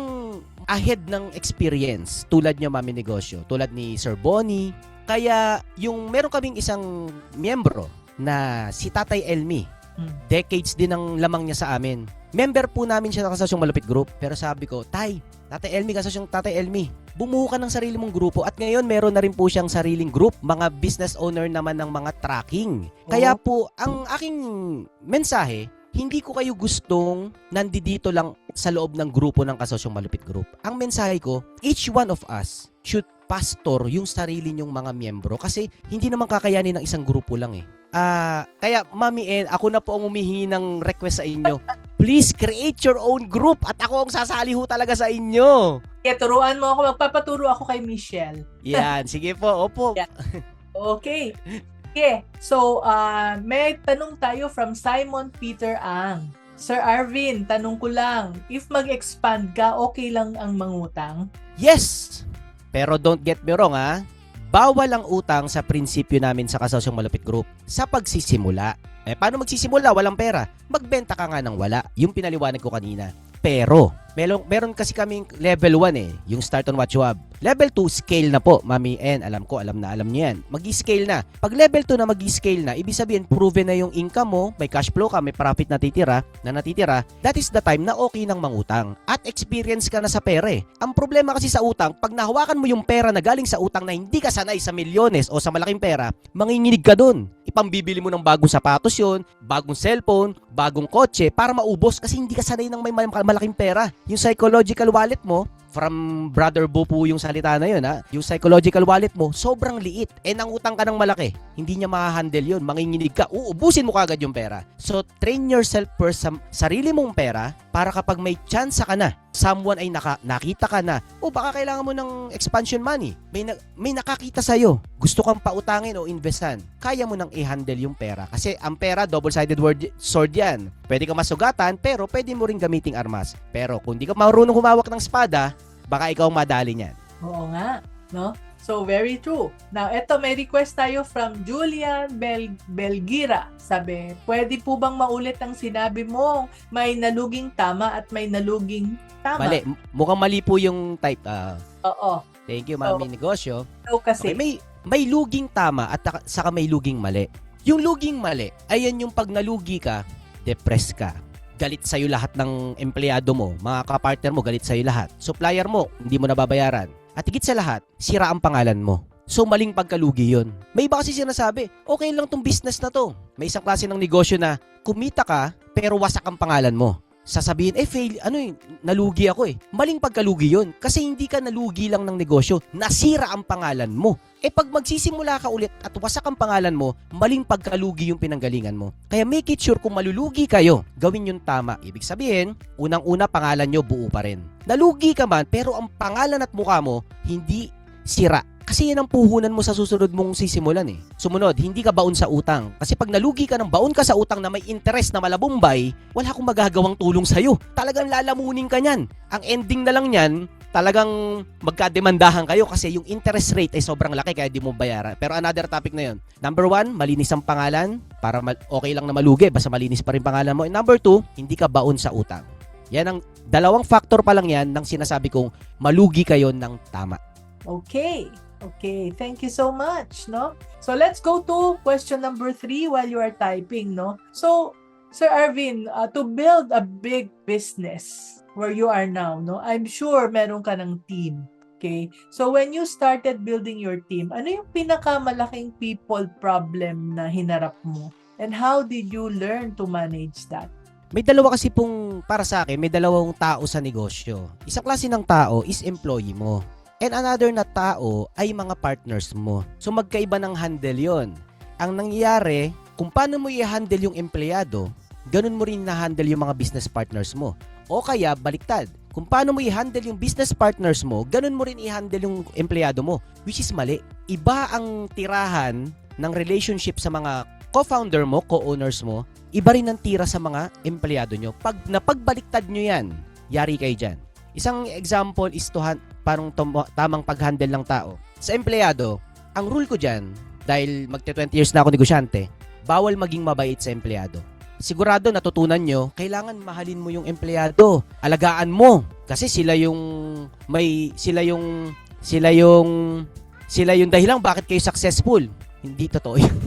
ahead ng experience tulad nyo, Mami Negosyo. Tulad ni Sir Bonnie. Kaya, meron kaming isang miyembro na si Tatay Elmi. Decades din ang lamang niya sa amin. Member po namin siya sa Kasosyong Malupit Group. Pero sabi ko, Tatay Elmi, Kasosyong Tatay Elmi, bumuo ka ng sarili mong grupo. At ngayon, meron na rin po siyang sariling group. Mga business owner naman ng mga tracking. Kaya po, ang aking mensahe, hindi ko kayo gustong nandito lang sa loob ng grupo ng Kasosyong Malupit Group. Ang mensahe ko, each one of us should pastor yung sarili nyong mga miyembro. Kasi hindi naman kakayanin ng isang grupo lang Kaya, Mami En, ako na po ang humihingi ng request sa inyo. Please create your own group at ako ang sasali ho talaga sa inyo. Turuan mo ako. Magpapaturo ako kay Michelle. Yan, sige po. Opo. Yeah. Okay. Okay. So, may tanong tayo from Simon Peter Ang. Sir Arvin, tanong ko lang, if mag-expand ka, okay lang ang mangutang? Yes! Pero don't get me wrong bawal ang utang sa prinsipyo namin sa Kasosyong Malupit Group sa pagsisimula. Paano magsisimula? Walang pera. Magbenta ka nga ng wala. Yung pinaliwanag ko kanina. Pero, Meron kasi kaming level 1 yung start on what you have. Level 2, scale na po, Mami N. Alam niyo yan. Mag-scale na. Pag level 2 na mag-scale na, ibig sabihin, proven na yung income mo, may cash flow ka, may profit na natitira, that is the time na okay nang mangutang. At experience ka na sa pera Ang problema kasi sa utang, pag nahawakan mo yung pera na galing sa utang na hindi ka sanay sa milyones o sa malaking pera, manginginig ka dun. Ipambibili mo ng bagong sapatos yon, bagong cellphone, bagong kotse, para maubos kasi hindi ka sanay ng may malaking pera. Yung psychological wallet mo, from Brother Bo po yung salita na yun, yung psychological wallet mo, sobrang liit. Nang utang ka ng malaki, hindi niya ma-handle yun. Manginginig ka, uubusin mo kagad yung pera. So, train yourself first sa sarili mong pera para kapag may chance ka na, someone ay nakita ka na, baka kailangan mo ng expansion money. May nakakita sa'yo. Gusto kang pautangin o investan. Kaya mo nang i-handle yung pera. Kasi ang pera, double-sided sword yan. Pwede ka masugatan, pero pwede mo rin gamiting armas. Pero kung di ka marunong humawak ng espada, baka ikaw madali niyan. Oo nga, no? So, very true. Now, eto, may request tayo from Julian Belgira. Sabi, pwede po bang maulit ang sinabi mo? May naluging tama at may naluging tama. Mali. Mukhang mali po yung type. Oo. Thank you, Mami Negosyo. So, kasi, Okay, may luging tama at saka may luging mali. Yung luging mali, ayan yung pag nalugi ka, depressed ka. Galit sa'yo lahat ng empleyado mo, mga kapartner mo, galit sa'yo lahat. Supplier mo, hindi mo nababayaran. At higit sa lahat, sira ang pangalan mo. So, maling pagkalugi yun. May iba kasi sinasabi, okay lang tong business na to. May isang klase ng negosyo na kumita ka, pero wasak ang pangalan mo. Sasabihin, nalugi ako Maling pagkalugi yun. Kasi hindi ka nalugi lang ng negosyo, nasira ang pangalan mo. Pag magsisimula ka ulit at wasak ang pangalan mo, maling pagkalugi yung pinanggalingan mo. Kaya make it sure kung malulugi kayo, gawin yung tama. Ibig sabihin, unang-una pangalan nyo buo pa rin. Nalugi ka man, pero ang pangalan at mukha mo, hindi sira. Kasi yan ang puhunan mo sa susunod mong sisimulan Sumunod, hindi ka baon sa utang. Kasi pag nalugi ka ng baon ka sa utang na may interest na malabumbay, wala akong magagawang tulong sa'yo. Talagang lalamunin ka niyan. Ang ending na lang niyan, talagang magkademandahan kayo kasi yung interest rate ay sobrang laki kaya di mo bayaran. Pero another topic na yun. Number 1, malinis ang pangalan para okay lang na malugi basta malinis pa rin pangalan mo. And number 2, hindi ka baon sa utang. Yan ang dalawang factor pa lang yan ng sinasabi kong malugi kayo ng tama. Okay, thank you so much, no? So, let's go to question number 3 while you are typing, no? So, Sir Arvin, to build a big business where you are now, no? I'm sure meron ka ng team, okay? So, when you started building your team, ano yung pinakamalaking people problem na hinarap mo? And how did you learn to manage that? May dalawa kasi pong, para sa akin, may dalawang tao sa negosyo. Isang klase ng tao is employee mo. And another na tao ay mga partners mo. So magkaiba ng handle yon. Ang nangyayari, kung paano mo i-handle yung empleyado, ganun mo rin na-handle yung mga business partners mo. O kaya, baliktad. Kung paano mo i-handle yung business partners mo, ganun mo rin i-handle yung empleyado mo. Which is mali. Iba ang tirahan ng relationship sa mga co-founder mo, co-owners mo. Iba rin ang tira sa mga empleyado nyo. Pag napagbaliktad nyo yan, yari kayo dyan. Isang example is parang tamang pag-handle ng tao. Sa empleyado, ang rule ko dyan, dahil magte-20 years na ako negosyante, bawal maging mabait sa empleyado. Sigurado natutunan nyo, kailangan mahalin mo yung empleyado. Alagaan mo. Kasi sila yung dahilan bakit kayo successful. Hindi totoo yun.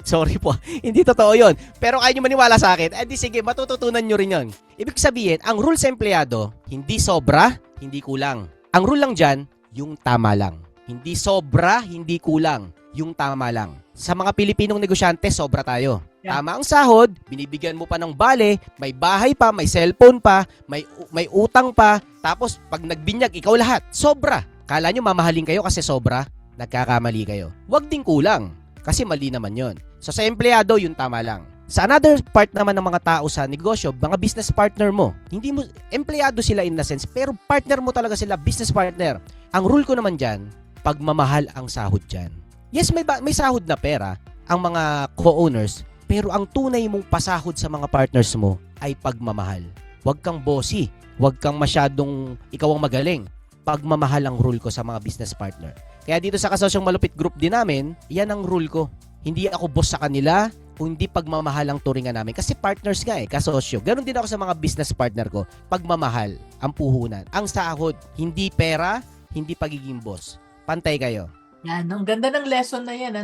Sorry po. Hindi totoo yun. Pero kaya nyo maniwala sa akin, sige, matututunan nyo rin yun. Ibig sabihin, ang rule sa empleyado, hindi sobra, hindi kulang. Ang rule lang dyan, yung tama lang. Hindi sobra, hindi kulang. Yung tama lang. Sa mga Pilipinong negosyante, sobra tayo. Yeah. Tama ang sahod, binibigyan mo pa ng bale, may bahay pa, may cellphone pa, may utang pa, tapos pag nagbinyag, ikaw lahat. Sobra. Kala nyo mamahalin kayo kasi sobra? Nagkakamali kayo. Huwag ding kulang. Kasi mali naman yon. So sa empleyado, yung tama lang. Sa another part naman ng mga tao sa negosyo, mga business partner mo, hindi mo, empleyado sila in a sense, pero partner mo talaga sila, business partner. Ang rule ko naman dyan, pagmamahal ang sahod dyan. Yes, may sahod na pera ang mga co-owners, pero ang tunay mong pasahod sa mga partners mo ay pagmamahal. Huwag kang bossy, huwag kang masyadong ikaw ang magaling. Pagmamahal ang rule ko sa mga business partner. Kaya dito sa Kasosyong Malupit Group din namin, yan ang rule ko. Hindi ako boss sa kanila, kung hindi pagmamahal ang turingan namin. Kasi partners nga kasosyo. Ganon din ako sa mga business partner ko. Pagmamahal ang puhunan. Ang sahod, hindi pera, hindi pagiging boss. Pantay kayo. Yan, ang ganda ng lesson na yan,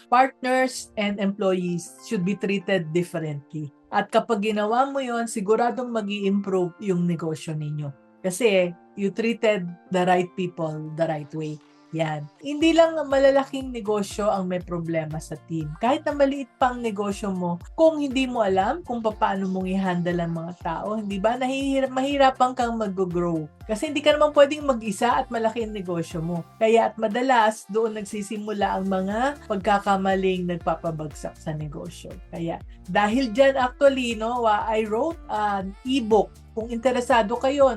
Partners and employees should be treated differently. At kapag ginawa mo yon, siguradong mag-i-improve yung negosyo ninyo. Kasi you treated the right people the right way. Yan. Hindi lang malalaking negosyo ang may problema sa team. Kahit na maliit pang negosyo mo, kung hindi mo alam kung paano mong i-handle ang mga tao, hindi ba? Mahirapan kang mag-grow. Kasi hindi ka naman pwedeng mag-isa at malaki ang negosyo mo. Kaya at madalas, doon nagsisimula ang mga pagkakamaling nagpapabagsak sa negosyo. Kaya dahil dyan actually, I wrote an ebook. Kung interesado kayo,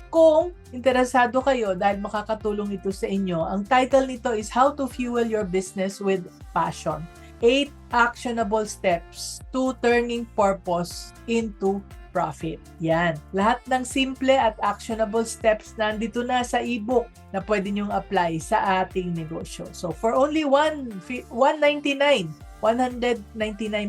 Kung interesado kayo dahil makakatulong ito sa inyo, ang title nito is How to Fuel Your Business with Passion. 8 Actionable Steps to Turning Purpose into Profit. Yan. Lahat ng simple at actionable steps nandito na sa ebook na pwede nyong apply sa ating negosyo. So, for only 199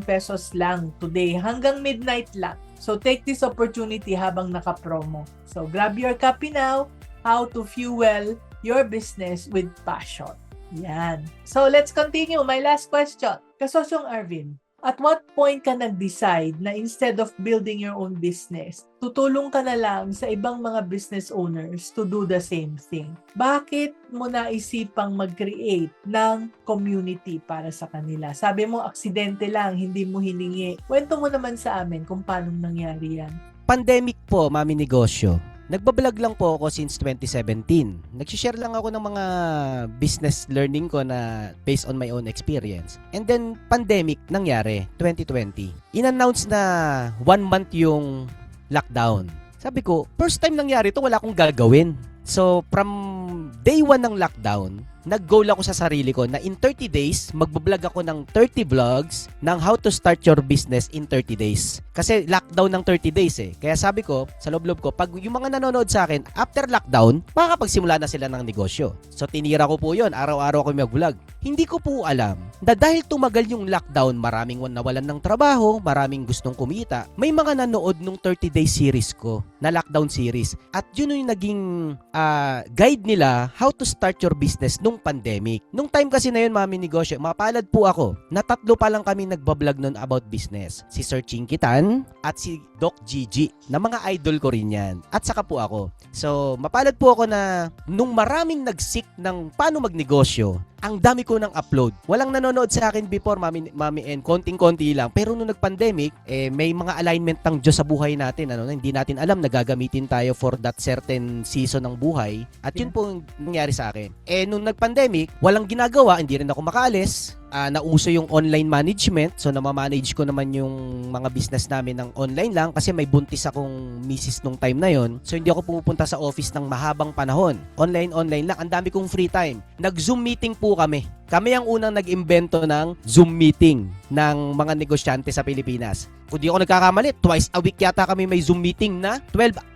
pesos lang today hanggang midnight lang. So, take this opportunity habang naka-promo. So, grab your copy now. How to Fuel Your Business with Passion. Yan. So, let's continue. My last question. Kasosyong Arvin, at what point ka nag-decide na instead of building your own business, tutulong ka na lang sa ibang mga business owners to do the same thing? Bakit mo naisipang mag-create ng community para sa kanila? Sabi mo, aksidente lang, hindi mo hiningi. Kwento mo naman sa amin kung paano nangyari yan. Pandemic po, Mami Negosyo. Nagbablog lang po ako since 2017. Nagsishare lang ako ng mga business learning ko na based on my own experience. And then, pandemic nangyari, 2020. In-announce na 1 month yung lockdown. Sabi ko, first time nangyari ito, wala akong gagawin. So, from day 1 ng lockdown, nag-goal ako sa sarili ko na in 30 days, magbablog ako ng 30 vlogs ng how to start your business in 30 days. Kasi lockdown ng 30 days Kaya sabi ko, sa loob-loob ko, pag yung mga nanonood sa akin, after lockdown, makakapagsimula na sila ng negosyo. So tinira ko po yun, araw-araw ako mag-vlog. Hindi ko po alam na dahil tumagal yung lockdown, maraming nawalan ng trabaho, maraming gustong kumita, may mga nanood nung 30-day series ko, na lockdown series. At yun yung naging guide nila how to start your business nung pandemic. Nung time kasi na yun, Mami Negosyo, mapalad po ako na 3 pa lang kami nagbablog nun about business. Si Sir Chinkitan at si Doc Gigi, na mga idol ko rin yan. At saka po ako. So, mapalad po ako na nung maraming nag-seek ng paano magnegosyo, ang dami ko ng upload. Walang nanonood sa akin before, Mami and konting-konti lang. Pero nung nag-pandemic, may mga alignment ng Diyos sa buhay natin. Hindi natin alam na gagamitin tayo for that certain season ng buhay. At yun po yung nangyari sa akin. Nung nag-pandemic, walang ginagawa, hindi rin ako makaalis. Nauso yung online management. So, namamanage ko naman yung mga business namin ng online lang kasi may buntis akong misis nung time na yon. So, hindi ako pumupunta sa office ng mahabang panahon. Online lang. Ang dami kong free time. Nag-Zoom meeting po kami. Kami ang unang nag-imbento ng Zoom meeting ng mga negosyante sa Pilipinas. Kung di ako nagkakamali, twice a week yata kami may Zoom meeting na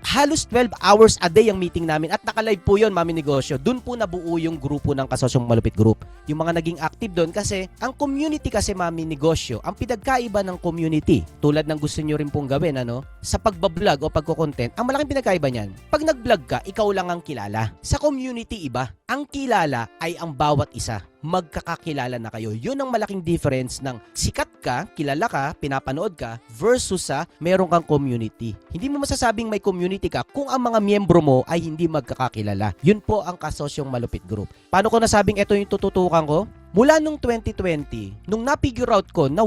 halos 12 hours a day ang meeting namin. At naka-live po yun, Mami Negosyo. Doon po nabuo yung grupo ng Kasosyong Malupit Group. Yung mga naging active doon kasi ang community kasi, Mami Negosyo, ang pinagkaiba ng community, tulad ng gusto nyo rin pong gawin, sa pagbablog o pagko-content, ang malaking pinagkaiba niyan, pag nag-vlog ka, ikaw lang ang kilala. Sa community, iba. Ang kilala ay ang bawat isa. Magkakakilala na kayo. Yun ang malaking difference ng sikat ka, kilala ka, pinapanood ka, versus sa meron kang community. Hindi mo masasabing may community ka kung ang mga miyembro mo ay hindi magkakakilala. Yun po ang Kasosyong Malupit Group. Paano ko nasabing ito yung tututukan ko? Mula nung 2020, nung na-figure out ko na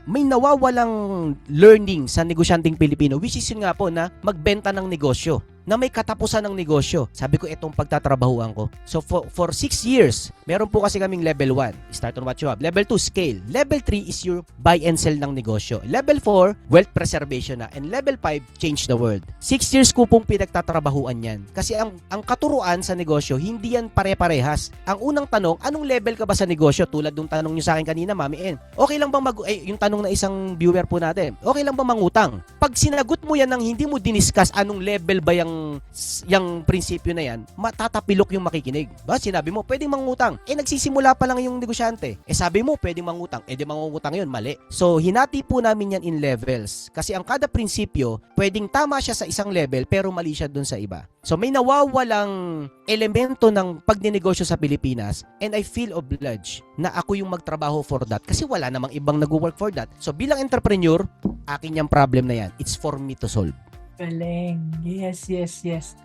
may nawawalang learning sa negosyanteng Pilipino, which is yun nga po na magbenta ng negosyo, na may katapusan ng negosyo. Sabi ko, itong pagtatrabahuan ko. So, for 6 years, meron po kasi kaming level 1, start on what you have. Level 2, scale. Level 3 is your buy and sell ng negosyo. Level 4, wealth preservation na. And level 5, change the world. 6 years ko pong pinagtatrabahuan yan. Kasi ang katuruan sa negosyo, hindi yan pare-parehas. Ang unang tanong, anong level ka ba sa negosyo? Tulad ng tanong nyo sa akin kanina, Mami N. Okay lang bang yung tanong na isang viewer po natin, okay lang bang mangutang? Pag sinagot mo yan nang hindi mo diniscuss anong level ba yung yung prinsipyo na yan, matatapilok yung makikinig. Ba, sinabi mo, pwedeng mangutang. Nagsisimula pa lang yung negosyante. Sabi mo, pwedeng mangutang. Di mangungutang yun, mali. So, hinati po namin yan in levels. Kasi ang kada prinsipyo, pwedeng tama siya sa isang level, pero mali siya dun sa iba. So, may nawawalang elemento ng pagninegosyo sa Pilipinas, and I feel obliged na ako yung magtrabaho for that kasi wala namang ibang nag-work for that. So, bilang entrepreneur, akin yung problem na yan. It's for me to solve. Galing. Yes.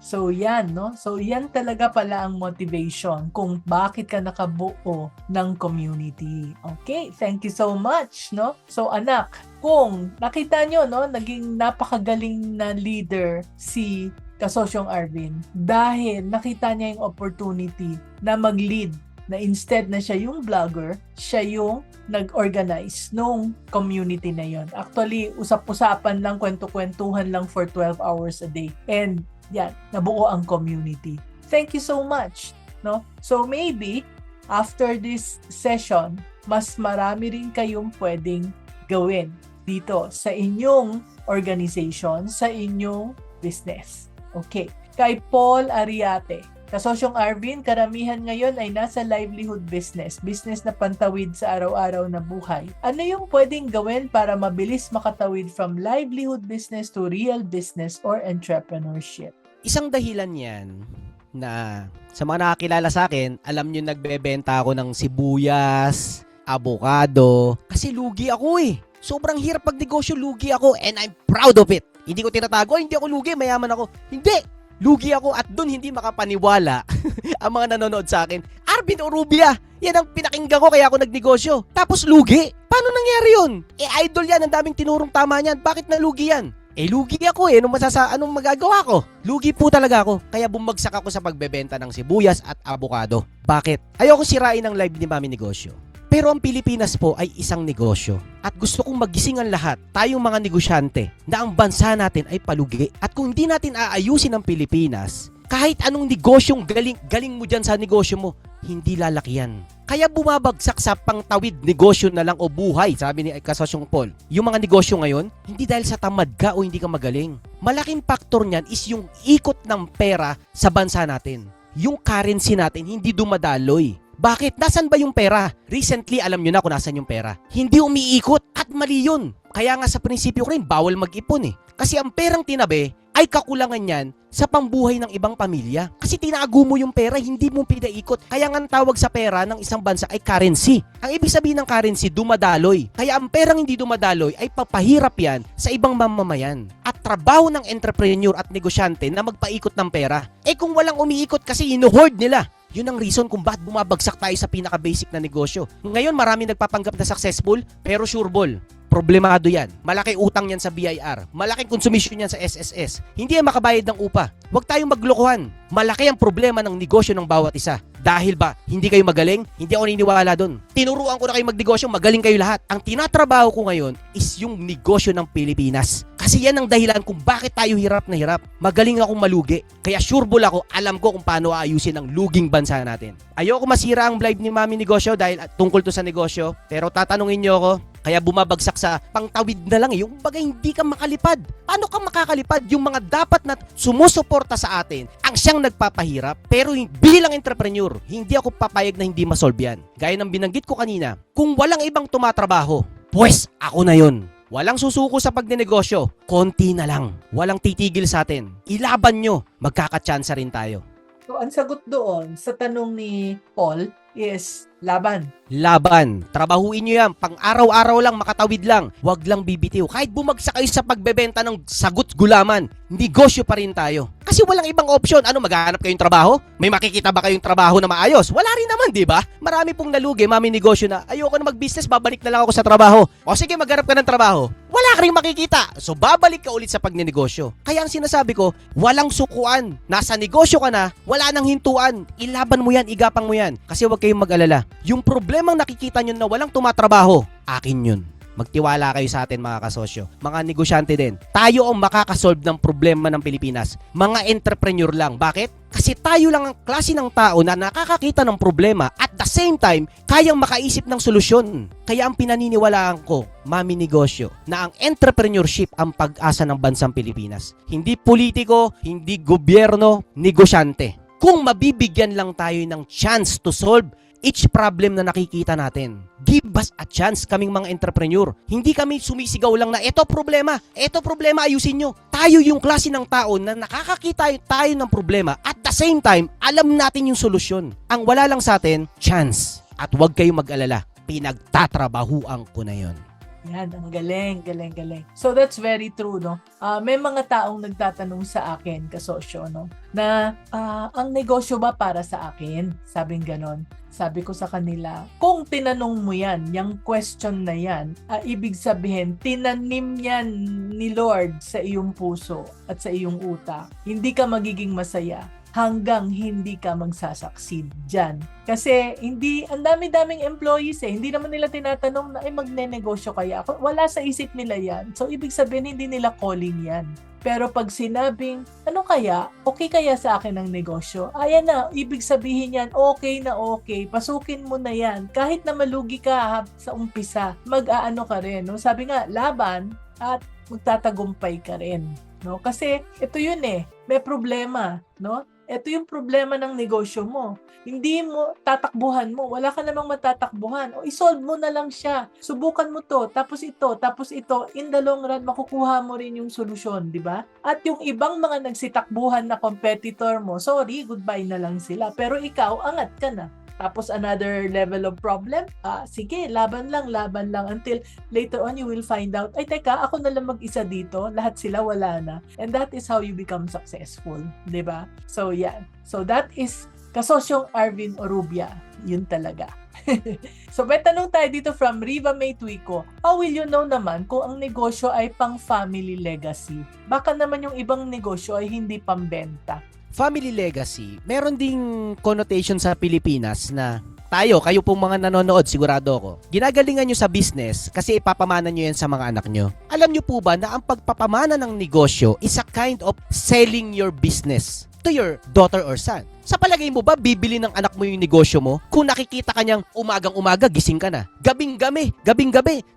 So yan, no? So yan talaga pala ang motivation kung bakit ka nakabuo ng community. Okay, thank you so much, no? So anak, kung nakita nyo, no, naging napakagaling na leader si Kasosyong Arvin dahil nakita niya yung opportunity na mag-lead, na instead na siya yung vlogger, siya yung nag-organize nung community na yon. Actually, usap-usapan lang, kwento-kwentuhan lang for 12 hours a day. And yan, nabuo ang community. Thank you so much. No? So maybe, after this session, mas marami rin kayong pwedeng gawin dito sa inyong organization, sa inyong business. Okay. Kay Paul Ariate, Kasosyong Arvin, karamihan ngayon ay nasa livelihood business na pantawid sa araw-araw na buhay. Ano yung pwedeng gawin para mabilis makatawid from livelihood business to real business or entrepreneurship? Isang dahilan yan na sa mga nakakilala sa akin, alam nyo nagbebenta ako ng sibuyas, avocado, kasi lugi ako eh. Sobrang hirap pag negosyo, lugi ako, and I'm proud of it. Hindi ko tinatago, hindi ako lugi, mayaman ako. Hindi! Lugi ako at doon hindi makapaniwala ang mga nanonood sa akin. Arvin Orrubia, yan ang pinakinggan ko kaya ako nagnegosyo. Tapos lugi. Paano nangyari yun? Idol yan, ang daming tinurong tama niyan. Bakit nalugi yan? Lugi ako eh. Anong magagawa ko? Lugi po talaga ako. Kaya bumagsak ako sa pagbebenta ng sibuyas at avocado. Bakit? Ayoko sirain ang live ni Mami Negosyo. Pero ang Pilipinas po ay isang negosyo at gusto kong magising ang lahat, tayong mga negosyante, na ang bansa natin ay palugi. At kung hindi natin aayusin ang Pilipinas, kahit anong negosyong galing mo dyan sa negosyo mo, hindi lalaki yan. Kaya bumabagsak sa pangtawid negosyo na lang o buhay, sabi ni Kasosyong Paul. Yung mga negosyo ngayon, hindi dahil sa tamad ka o hindi ka magaling. Malaking faktor niyan is yung ikot ng pera sa bansa natin. Yung currency natin hindi dumadaloy. Bakit? Nasaan ba yung pera? Recently, alam nyo na kung nasaan yung pera. Hindi umiikot at mali yun. Kaya nga sa prinsipyo ko rin, bawal mag-ipon eh. Kasi ang perang tinabi ay kakulangan yan sa pambuhay ng ibang pamilya. Kasi tinago mo yung pera, hindi mo pinaikot. Kaya nga ang tawag sa pera ng isang bansa ay currency. Ang ibig sabihin ng currency, dumadaloy. Kaya ang perang hindi dumadaloy ay papahirap yan sa ibang mamamayan. At trabaho ng entrepreneur at negosyante na magpaikot ng pera. Kung walang umiikot kasi ino-hoard nila. Yun ang reason kung bakit bumabagsak tayo sa pinaka-basic na negosyo. Ngayon, marami nagpapanggap na successful, pero sure ball. Problemado yan. Malaki utang yan sa BIR. Malaking konsumisyon yan sa SSS. Hindi yan makabayad ng upa. Huwag tayong maglokohan. Malaki ang problema ng negosyo ng bawat isa. Dahil ba, hindi kayo magaling? Hindi ako naniniwala doon. Tinuruan ko na kayo magnegosyo, magaling kayo lahat. Ang tinatrabaho ko ngayon is yung negosyo ng Pilipinas. Kasi yan ang dahilan kung bakit tayo hirap na hirap. Magaling akong malugi. Kaya sureball ako, alam ko kung paano aayusin ang luging bansa natin. Ayoko masira ang live ni Mami Negosyo dahil tungkol to sa negosyo. Pero tatanungin nyo ako, kaya bumabagsak sa pangtawid na lang yung bagay hindi ka makalipad. Paano ka makakalipad? Yung mga dapat na sumusuporta sa atin ang siyang nagpapahirap. Pero bilang entrepreneur, hindi ako papayag na hindi masolve yan. Gaya ng binanggit ko kanina, kung walang ibang tumatrabaho, pues ako na yun. Walang susuko sa pagnenegosyo, konti na lang. Walang titigil sa atin. Ilaban nyo, magkakatsansa rin tayo. So, ang sagot doon sa tanong ni Paul is laban. Laban. Trabahuin nyo yan. Pang araw-araw lang, makatawid lang. Huwag lang bibitiw. Kahit bumagsak kayo sa pagbebenta ng sagot gulaman, negosyo pa rin tayo. Kasi walang ibang option. Ano, maghahanap kayong trabaho? May makikita ba kayong trabaho na maayos? Wala rin naman, di ba? Marami pong nalugi, Mami Negosyo na, ayoko na mag-business, babalik na lang ako sa trabaho. O sige, maghanap ka ng trabaho. Wala ka rin makikita. So, babalik ka ulit sa pagnenegosyo. Kaya ang sinasabi ko, walang sukuan. Nasa negosyo ka na, wala nang hintuan. Ilaban mo yan, igapang mo yan. Kasi huwag kayong mag-alala. Yung problemang nakikita nyo na walang tumatrabaho, akin yun. Magtiwala kayo sa atin mga kasosyo. Mga negosyante din. Tayo ang makakasolve ng problema ng Pilipinas. Mga entrepreneur lang. Bakit? Kasi tayo lang ang klase ng tao na nakakakita ng problema at the same time, kayang makaisip ng solusyon. Kaya ang pinaniniwalaan ko, Mami Negosyo, na ang entrepreneurship ang pag-asa ng bansang Pilipinas. Hindi politiko, hindi gobyerno, negosyante. Kung mabibigyan lang tayo ng chance to solve each problem na nakikita natin. Give us a chance kaming mga entrepreneur. Hindi kami sumisigaw lang na eto problema, ayusin nyo. Tayo yung klase ng tao na nakakakita tayo ng problema at the same time, alam natin yung solusyon. Ang wala lang sa atin, chance. At huwag kayong mag-alala, pinagtatrabahuan ko na yon. Yan, ang galing, galing, galing. So that's very true, no? May mga taong nagtatanong sa akin, kasosyo, no? Na, ang negosyo ba para sa akin? Sabing ganon. Sabi ko sa kanila, kung tinanong mo yan, yung question na yan, ibig sabihin, tinanim yan ni Lord sa iyong puso at sa iyong utak. Hindi ka magiging masaya hanggang hindi ka magsasucceed dyan. Kasi ang dami-daming employees hindi naman nila tinatanong na magne-negosyo kaya ako. Wala sa isip nila yan. So, ibig sabihin, hindi nila calling yan. Pero pag sinabing, ano kaya? Okay kaya sa akin ang negosyo? Ayan na, ibig sabihin yan, okay na okay. Pasukin mo na yan. Kahit na malugi ka sa umpisa, mag-aano ka rin. No? Sabi nga, laban at magtatagumpay ka rin. No? Kasi ito yun may problema. No? Ito yung problema ng negosyo mo. Hindi mo tatakbuhan mo. Wala ka namang matatakbuhan. O isolve mo na lang siya. Subukan mo to, tapos ito. In the long run, makukuha mo rin yung solusyon, di ba? At yung ibang mga nagsitakbuhan na competitor mo, sorry, goodbye na lang sila. Pero ikaw, angat ka na. Tapos another level of problem, sige, laban lang until later on you will find out, ay teka, ako na lang mag-isa dito, lahat sila wala na. And that is how you become successful, di ba? So yeah, so that is kasosyong Arvin Orubia, yun talaga. So may tanong tayo dito from Riva May Tuico, how will you know naman kung ang negosyo ay pang family legacy? Baka naman yung ibang negosyo ay hindi pambenta. Family legacy, meron ding connotation sa Pilipinas na kayo pong mga nanonood, sigurado ako, ginagalingan nyo sa business kasi ipapamana nyo yan sa mga anak nyo. Alam nyo po ba na ang pagpapamana ng negosyo is a kind of selling your business to your daughter or son? Sa palagay mo ba, bibili ng anak mo yung negosyo mo? Kung nakikita ka niyang umagang-umaga, gising ka na. Gabing-gabi,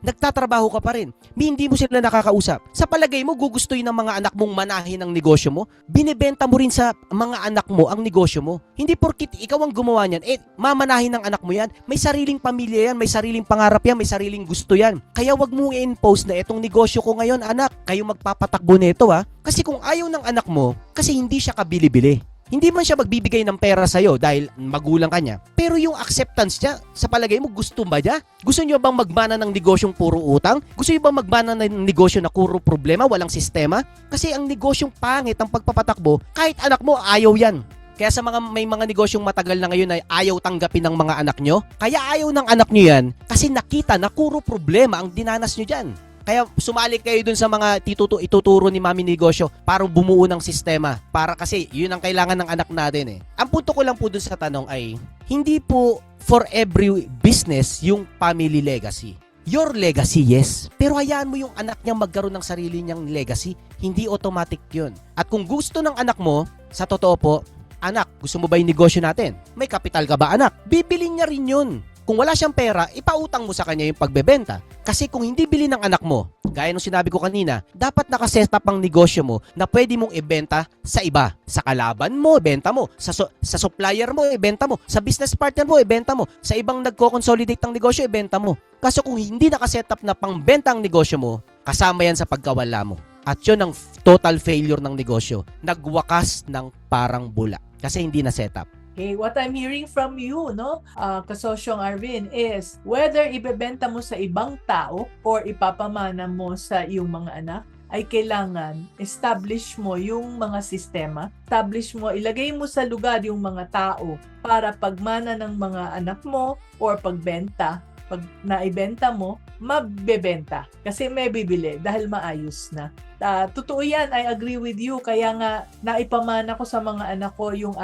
nagtatrabaho ka pa rin. Hindi mo sila nakakausap. Sa palagay mo, gugustuhin ng mga anak mong manahin ang negosyo mo? Binibenta mo rin sa mga anak mo ang negosyo mo. Hindi porkit ikaw ang gumawa niyan, mamanahin ng anak mo yan. May sariling pamilya yan, may sariling pangarap yan, may sariling gusto yan. Kaya wag mong i-impose na itong negosyo ko ngayon, anak, kayo magpapatakbo nito Kasi kung ayaw ng anak mo, kasi hindi siya kabili-bili. Hindi man siya magbibigay ng pera sa'yo dahil magulang ka niya. Pero yung acceptance niya, sa palagay mo, gusto ba niya? Gusto niyo bang magmana ng negosyong puro utang? Gusto niyo bang magmana ng negosyo na puro problema, walang sistema? Kasi ang negosyong pangit, ang pagpapatakbo, kahit anak mo, ayaw yan. Kaya sa may mga negosyong matagal na ngayon ay ayaw tanggapin ng mga anak nyo. Kaya ayaw ng anak nyo yan kasi nakita na puro problema ang dinanas nyo dyan. Kaya sumali kayo dun sa mga ituturo ni Mami Negosyo para bumuo ng sistema. Para kasi yun ang kailangan ng anak natin Ang punto ko lang po dun sa tanong ay, hindi po for every business yung family legacy. Your legacy, yes. Pero hayaan mo yung anak niya magkaroon ng sarili niyang legacy. Hindi automatic yun. At kung gusto ng anak mo, sa totoo po, anak, gusto mo ba yung negosyo natin? May kapital ka ba, anak? Bibilin niya rin yun. Kung wala siyang pera, ipautang mo sa kanya yung pagbebenta. Kasi kung hindi bili ng anak mo, gaya nung sinabi ko kanina, dapat nakaset up ang negosyo mo na pwede mong ibenta sa iba. Sa kalaban mo, ibenta mo. Sa supplier mo, ibenta mo. Sa business partner mo, ibenta mo. Sa ibang nagko-consolidate ng negosyo, ibenta mo. Kaso kung hindi nakaset up na pangbenta ang negosyo mo, kasama yan sa pagkawala mo. At yun ang total failure ng negosyo. Nagwakas ng parang bula. Kasi hindi na set up. Okay, what I'm hearing from you, kasosyong Arvin, is whether ibebenta mo sa ibang tao or ipapamana mo sa iyong mga anak, ay kailangan establish mo yung mga sistema, ilagay mo sa lugar yung mga tao para pagmana ng mga anak mo or pagbenta, pag naibenta mo, mabebenta. Kasi may bibili dahil maayos na. Totoo yan, I agree with you. Kaya nga, naipamana ko sa mga anak ko yung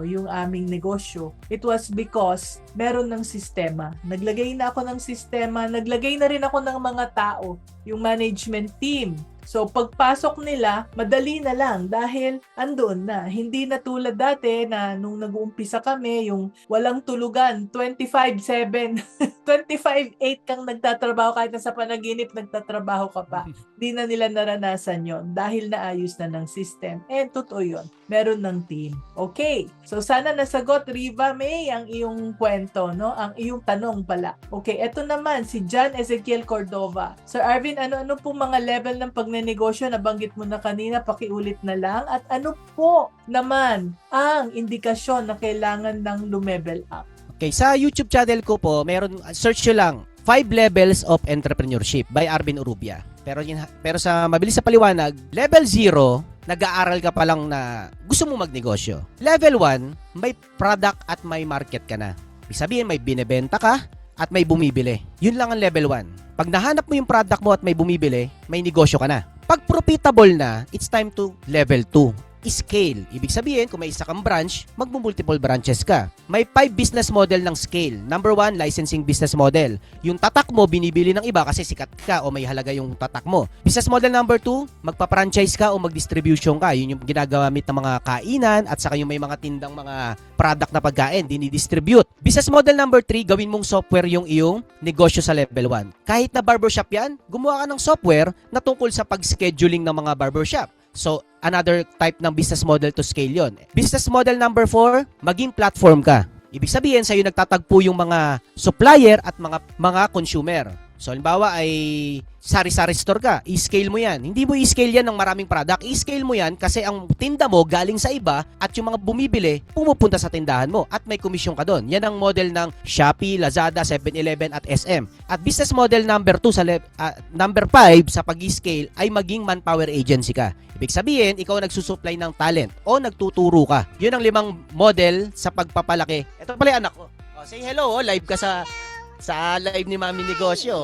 yung aming negosyo. It was because meron ng sistema. Naglagay na ako ng sistema, naglagay na rin ako ng mga tao, yung management team. So, pagpasok nila, madali na lang dahil andun na. Hindi na tulad dati na nung nag-uumpisa kami, yung walang tulugan, 25/7, 25/8 kang nagtatrabaho kahit na sa panaginip nagtatrabaho ka pa. Hindi na nila naranasan yon dahil naayos na ng system. And totoo yun, meron ng team. Okay, so sana nasagot, Riva May, ang iyong kwento, no? Ang iyong tanong pala. Okay, eto naman, si John Ezekiel Cordova. Sir Arvin, ano po mga level ng pagnenegosyo? Nabanggit mo na kanina, pakiulit na lang. At ano po naman ang indikasyon na kailangan ng lumevel up? Okay, sa YouTube channel ko po, search nyo lang, 5 Levels of Entrepreneurship by Arvin Urrubia. Pero sa mabilis sa paliwanag, level 0, nag-aaral ka pa lang na gusto mo magnegosyo. Level 1, may product at may market ka na. Ibig sabihin, may binebenta ka at may bumibili. Yun lang ang level 1. Pag nahanap mo yung product mo at may bumibili, may negosyo ka na. Pag profitable na, it's time to level 2. Scale. Ibig sabihin, kung may isa kang branch, mag-multiple branches ka. May 5 business model ng scale. Number 1, licensing business model. Yung tatak mo, binibili ng iba kasi sikat ka o may halaga yung tatak mo. Business model number 2, magpa-franchise ka o mag-distribution ka. Yun yung ginagamit ng mga kainan at saka yung may mga tindang mga product na pagkain, dinidistribute. Business model number 3, gawin mong software yung iyong negosyo sa level 1. Kahit na barbershop yan, gumawa ka ng software na tungkol sa pag-scheduling ng mga barbershop. So, another type ng business model to scale yon. Business model number 4, maging platform ka. Ibig sabihin, sa'yo nagtatagpo yung mga supplier at mga consumer. So, halimbawa ay sari-sari store ka, i-scale mo yan. Hindi mo i-scale yan ng maraming product, i-scale mo yan kasi ang tinda mo galing sa iba at yung mga bumibili, pumupunta sa tindahan mo at may komisyon ka doon. Yan ang model ng Shopee, Lazada, 7-Eleven at SM. At business model number 2 number 5 sa pag-scale ay maging manpower agency ka. Ibig sabihin, ikaw nagsusupply ng talent o nagtuturo ka. Yun ang 5 model sa pagpapalaki. Ito pala yung anak ko. Say hello, live ka sa live ni Mami Negosyo.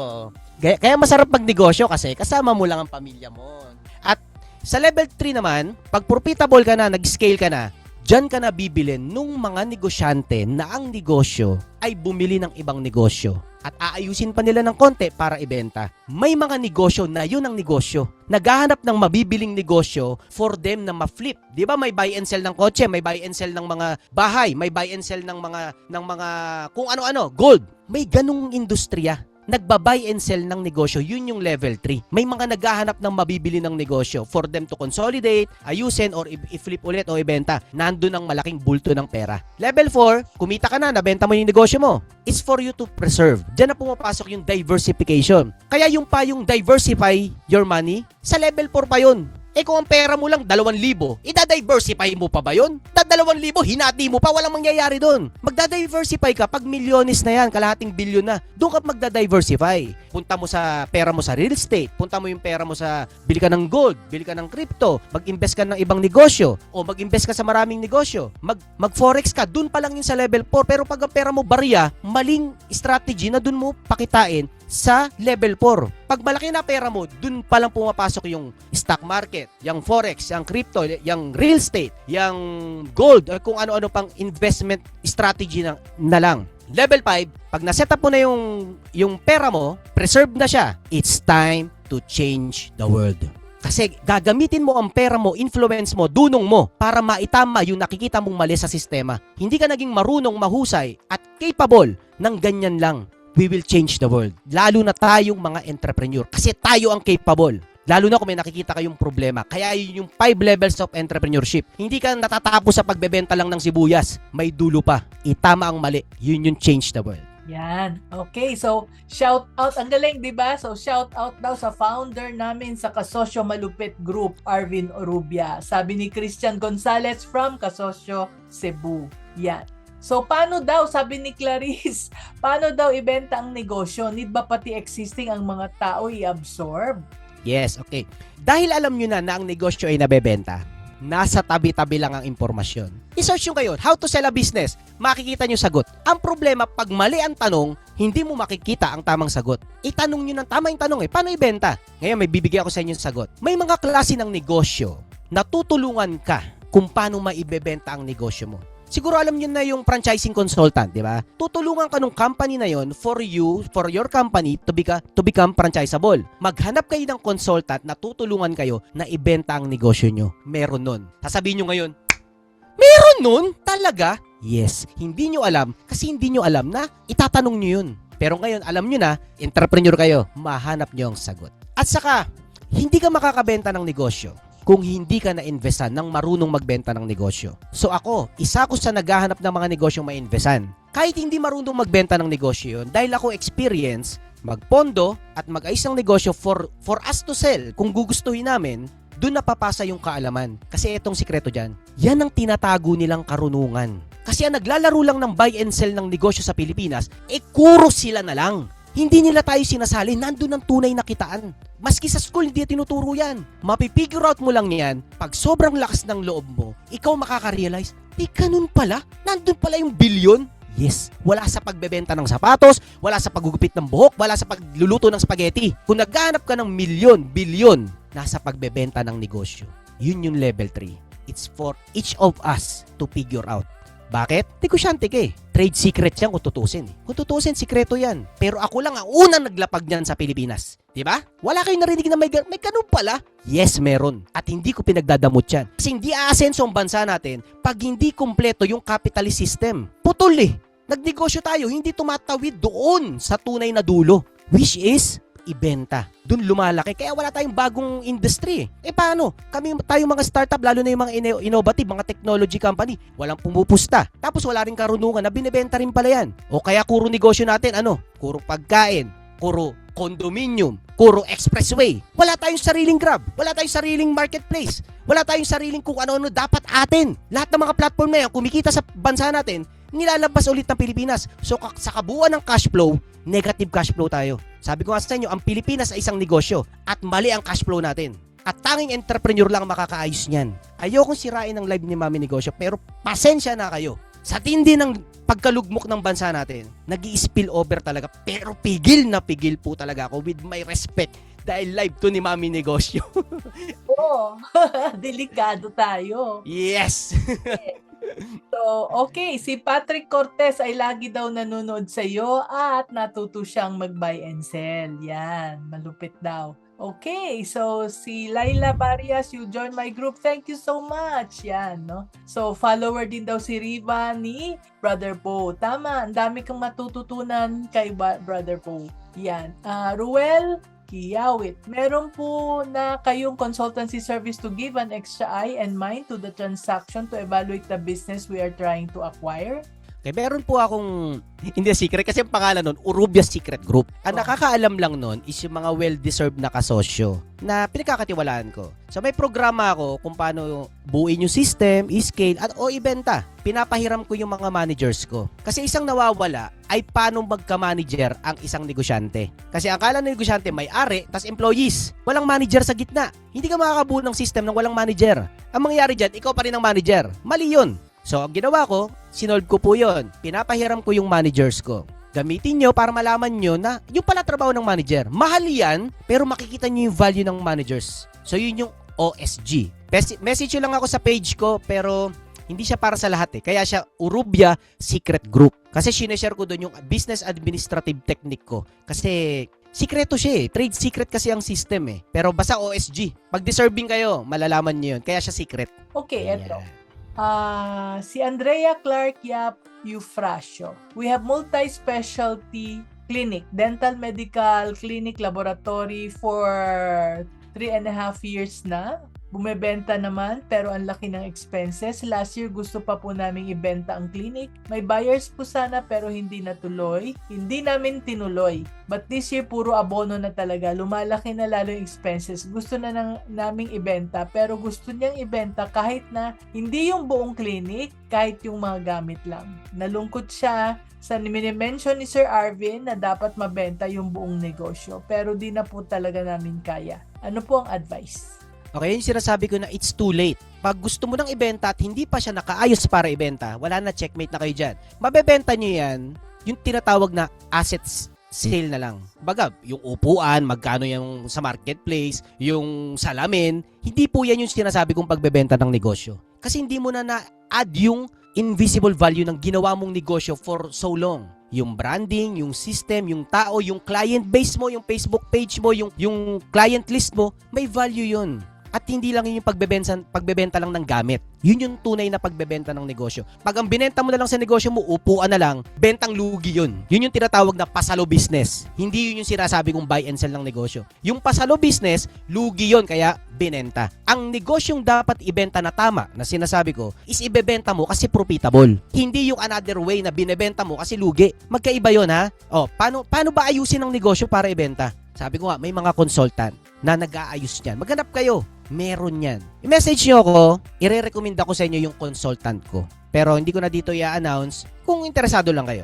Kaya masarap magnegosyo kasi kasama mo lang ang pamilya mo. At sa level 3 naman, pag profitable ka na, nag-scale ka na, dyan ka na bibili nung mga negosyante na ang negosyo ay bumili ng ibang negosyo. At aayusin pa nila ng konti para ibenta. May mga negosyo na yun ang negosyo. Naghahanap ng mabibiling negosyo for them na ma-flip. Di ba may buy and sell ng kotse, may buy and sell ng mga bahay, may buy and sell ng mga kung ano-ano, gold. May ganung industriya. Nagba-buy and sell ng negosyo, yun yung level 3. May mga naghahanap ng mabibili ng negosyo for them to consolidate, ayusin, or i-flip ulit o ibenta. Nandun ang malaking bulto ng pera. Level 4, kumita ka na, nabenta mo yung negosyo mo. It's for you to preserve. Diyan na pumapasok yung diversification. Kaya yung diversify your money, sa level 4 pa yun. Kung ang pera mo lang 2,000, ida-diversify mo pa ba yun? 2,000, hinati mo pa, walang mangyayari doon. Magda-diversify ka pag milyones na yan, kalahating bilyon na. Doon ka magda-diversify. Punta mo sa pera mo sa real estate, punta mo yung pera mo sa bili ka ng gold, bili ka ng crypto, mag-invest ka ng ibang negosyo, o mag-invest ka sa maraming negosyo. Mag-forex ka, doon pa lang yun sa level 4. Pero pag ang pera mo barya, maling strategy na doon mo pakitain sa level 4. Pag malaki na pera mo, dun pa lang pumapasok yung stock market, yung forex, yung crypto, yung real estate, yung gold, o kung ano-ano pang investment strategy na lang. Level 5, pag na-set up mo na yung pera mo, preserved na siya, it's time to change the world. Kasi gagamitin mo ang pera mo, influence mo, dunong mo para maitama yung nakikita mong mali sa sistema. Hindi ka naging marunong, mahusay at capable ng ganyan lang. We will change the world. Lalo na tayong mga entrepreneur. Kasi tayo ang capable. Lalo na kung may nakikita kayong problema. Kaya yun yung 5 levels of entrepreneurship. Hindi ka natatapos sa pagbebenta lang ng sibuyas. May dulo pa. Itama ang mali. Yun yung change the world. Yan. Okay, so shout out. Ang galing, di ba? So shout out daw sa founder namin sa Kasosyo Malupit Group, Arvin Urrubia. Sabi ni Christian Gonzalez from Kasosyo, Cebu. Yan. So, paano daw, sabi ni Clarice, paano daw ibenta ang negosyo? Need ba pati existing ang mga tao i-absorb? Yes, okay. Dahil alam nyo na ang negosyo ay nabebenta, nasa tabi-tabi lang ang impormasyon. I-search nyo kayo, how to sell a business. Makikita nyo sagot. Ang problema, pag mali ang tanong, hindi mo makikita ang tamang sagot. Itanong nyo ng tama yung tanong paano ibenta? Ngayon may bibigyan ako sa inyo ng sagot. May mga klase ng negosyo na tutulungan ka kung paano maibebenta ang negosyo mo. Siguro alam niyo na yung franchising consultant, di ba? Tutulungan ka ng company na yon for your company to become franchisable. Maghanap kayo ng consultant na tutulungan kayo na ibenta ang negosyo nyo. Meron nun. Sasabihin nyo ngayon, meron nun? Talaga? Yes. Hindi nyo alam kasi hindi nyo alam na itatanong nyo yun. Pero ngayon, alam nyo na, entrepreneur kayo, mahanap nyo ang sagot. At saka, hindi ka makakabenta ng negosyo kung hindi ka na-investan ng marunong magbenta ng negosyo. So ako, isa ko sa naghahanap ng mga negosyong ma-investan. Kahit hindi marunong magbenta ng negosyo yun, dahil ako experience, magpondo at mag-ayos ng negosyo for us to sell. Kung gugustuhin namin, doon napapasa yung kaalaman. Kasi itong sikreto dyan, yan ang tinatago nilang karunungan. Kasi ang naglalaro lang ng buy and sell ng negosyo sa Pilipinas, kuros sila na lang. Hindi nila tayo sinasali, nandun ang tunay na kitaan. Maski sa school, hindi tinuturo yan. Mapipigure out mo lang yan, pag sobrang lakas ng loob mo, ikaw makaka-realize, ganun pala, nandun pala yung bilyon. Yes, wala sa pagbebenta ng sapatos, wala sa paggugupit ng buhok, wala sa pagluluto ng spaghetti. Kung naghahanap ka ng milyon, bilyon, nasa pagbebenta ng negosyo. Yun yung level 3. It's for each of us to figure out. Bakit? Negosyante ka Trade secret yan kung tutusin. Kung tutusin, sikreto yan. Pero ako lang ang unang naglapag niyan sa Pilipinas. Diba? Wala kayong narinig na may ganun pala? Yes, meron. At hindi ko pinagdadamot yan. Kasi hindi aasenso ang bansa natin pag hindi kumpleto yung capitalist system. Putol Nagnegosyo tayo, hindi tumatawid doon sa tunay na dulo. Which is ibenta. Doon lumalaki. Kaya wala tayong bagong industry. Paano? Tayo mga startup, lalo na yung mga innovative, mga technology company, walang pumupusta. Tapos wala rin karunungan na binibenta rin pala yan. O kaya kuro negosyo natin, Kuro pagkain, kuro condominium, kuro expressway. Wala tayong sariling Grab. Wala tayong sariling marketplace. Wala tayong sariling kung ano-ano dapat atin. Lahat ng mga platform na yan, kumikita sa bansa natin, nilalabas ulit ng Pilipinas. So sa kabuuan ng cash flow, negative cash flow tayo. Sabi ko nga sa inyo, ang Pilipinas ay isang negosyo at mali ang cash flow natin. At tanging entrepreneur lang makakaayos niyan. Ayokong sirain ang live ni Mami Negosyo, pero pasensya na kayo. Sa tindi ng pagkalugmok ng bansa natin, nag-i-spill over talaga. Pero pigil na pigil po talaga ako with my respect dahil live to ni Mami Negosyo. Oo, delikado tayo. Yes! So, okay, si Patrick Cortez ay lagi daw nanonood sa iyo at natuto siyang mag-buy and sell. Yan, malupit daw. Okay, so si Laila Barrias, you join my group. Thank you so much. Yan, no? So, follower din daw si Riva ni Brother Po. Tama, ang dami kang matututunan kay Brother Po. Yan. Ruel Kiyawit. Meron po na kayong consultancy service to give an extra eye and mind to the transaction to evaluate the business we are trying to acquire? Okay, meron po akong, hindi secret, kasi ang pangalan nun, Urubia Secret Group. Ang nakakaalam lang nun is yung mga well-deserved na kasosyo na pinagkakatiwalaan ko. So may programa ako kung paano buuin yung system, i-scale, at o ibenta. Pinapahiram ko yung mga managers ko. Kasi isang nawawala ay paano magka-manager ang isang negosyante. Kasi akala ng negosyante may-ari, tas employees. Walang manager sa gitna. Hindi ka makakabuo ng system ng walang manager. Ang mangyayari dyan, ikaw pa rin ang manager. Mali yun. So, ang ginawa ko, sinolve ko po yun. Pinapahiram ko yung managers ko. Gamitin nyo para malaman nyo na yung pala trabaho ng manager. Mahal yan, pero makikita nyo yung value ng managers. So, yun yung OSG. Message nyo lang ako sa page ko, pero hindi siya para sa lahat Kaya siya Urubia Secret Group. Kasi sineshare ko doon yung business administrative technique ko. Kasi sikreto siya Trade secret kasi ang system Pero basta OSG. Pag deserving kayo, malalaman nyo yun. Kaya siya secret. Okay, eto. Si Andrea Clark Yap Eufrasio. We have multi-specialty clinic, dental medical clinic laboratory for 3.5 years na. Bumebenta naman pero ang laki ng expenses. Last year gusto pa po naming ibenta ang clinic. May buyers po sana pero hindi natuloy. Hindi namin tinuloy. But this year puro abono na talaga. Lumalaki na lalo yung expenses. Gusto na naming ibenta pero gusto niyang ibenta kahit na hindi yung buong clinic, kahit yung mga gamit lang. Nalungkot siya sa mini-mention ni Sir Arvin na dapat mabenta yung buong negosyo pero di na po talaga namin kaya. Ano po ang advice? Okay, yung sinasabi ko na it's too late. Pag gusto mo nang ibenta at hindi pa siya nakaayos para ibenta, wala na, checkmate na kayo dyan. Mabebenta nyo yan yung tinatawag na assets sale na lang. Baga, yung upuan, magkano yung sa marketplace, yung salamin, hindi po yan yung sinasabi kong pagbebenta ng negosyo. Kasi hindi mo na-add yung invisible value ng ginawa mong negosyo for so long. Yung branding, yung system, yung tao, yung client base mo, yung Facebook page mo, yung client list mo, may value yun. At hindi lang yun yung pagbebenta lang ng gamit. Yun yung tunay na pagbebenta ng negosyo. Pag ang binenta mo na lang sa negosyo mo, upuan na lang, bentang lugi yun. Yun yung tinatawag na pasalo business. Hindi yun yung sinasabi kong buy and sell ng negosyo. Yung pasalo business, lugi yun, kaya binenta. Ang negosyong dapat ibenta na tama, na sinasabi ko, is ibebenta mo kasi profitable. Hindi yung another way na binebenta mo kasi lugi. Magkaiba yun, ha? O, paano ba ayusin ang negosyo para ibenta? Sabi ko nga, may mga consultant na nag-aayos niyan. Maghanap kayo. Meron yan. I-message nyo ako, i-recommend ako sa inyo yung consultant ko. Pero hindi ko na dito i-announce kung interesado lang kayo.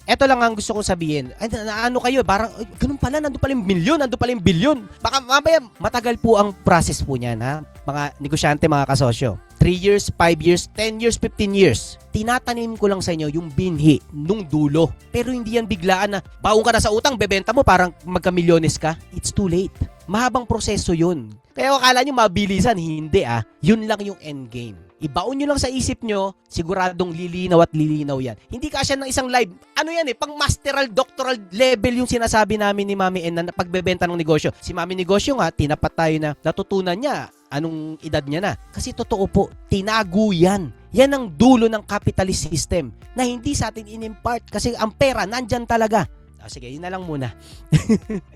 Eto lang ang gusto kong sabihin. Ano kayo? Parang, ganun pala, nandun pala yung milyon, nandun pala yung bilyon. Baka mamaya, matagal po ang process po niyan, ha? Mga negosyante, mga kasosyo. 3 years, 5 years, 10 years, 15 years. Tinatanim ko lang sa inyo yung binhi nung dulo. Pero hindi yan biglaan na, baong ka na sa utang, bebenta mo, parang magkamilyones ka. It's too late. Mahabang proseso yun. Kaya akala nyo mabilisan, hindi Yun lang yung endgame. Ibaon nyo lang sa isip nyo, siguradong lilinaw at lilinaw yan. Hindi kasya ng isang live. Ano yan pang masteral, doctoral level yung sinasabi namin ni Mami N na pagbebenta ng negosyo. Si Mami Negosyo nga, tinapat tayo na natutunan niya. Anong edad niya na? Kasi totoo po, tinago yan. Yan ang dulo ng capitalist system na hindi sa atin in-impart kasi ang pera nandyan talaga. Sige, yun na lang muna.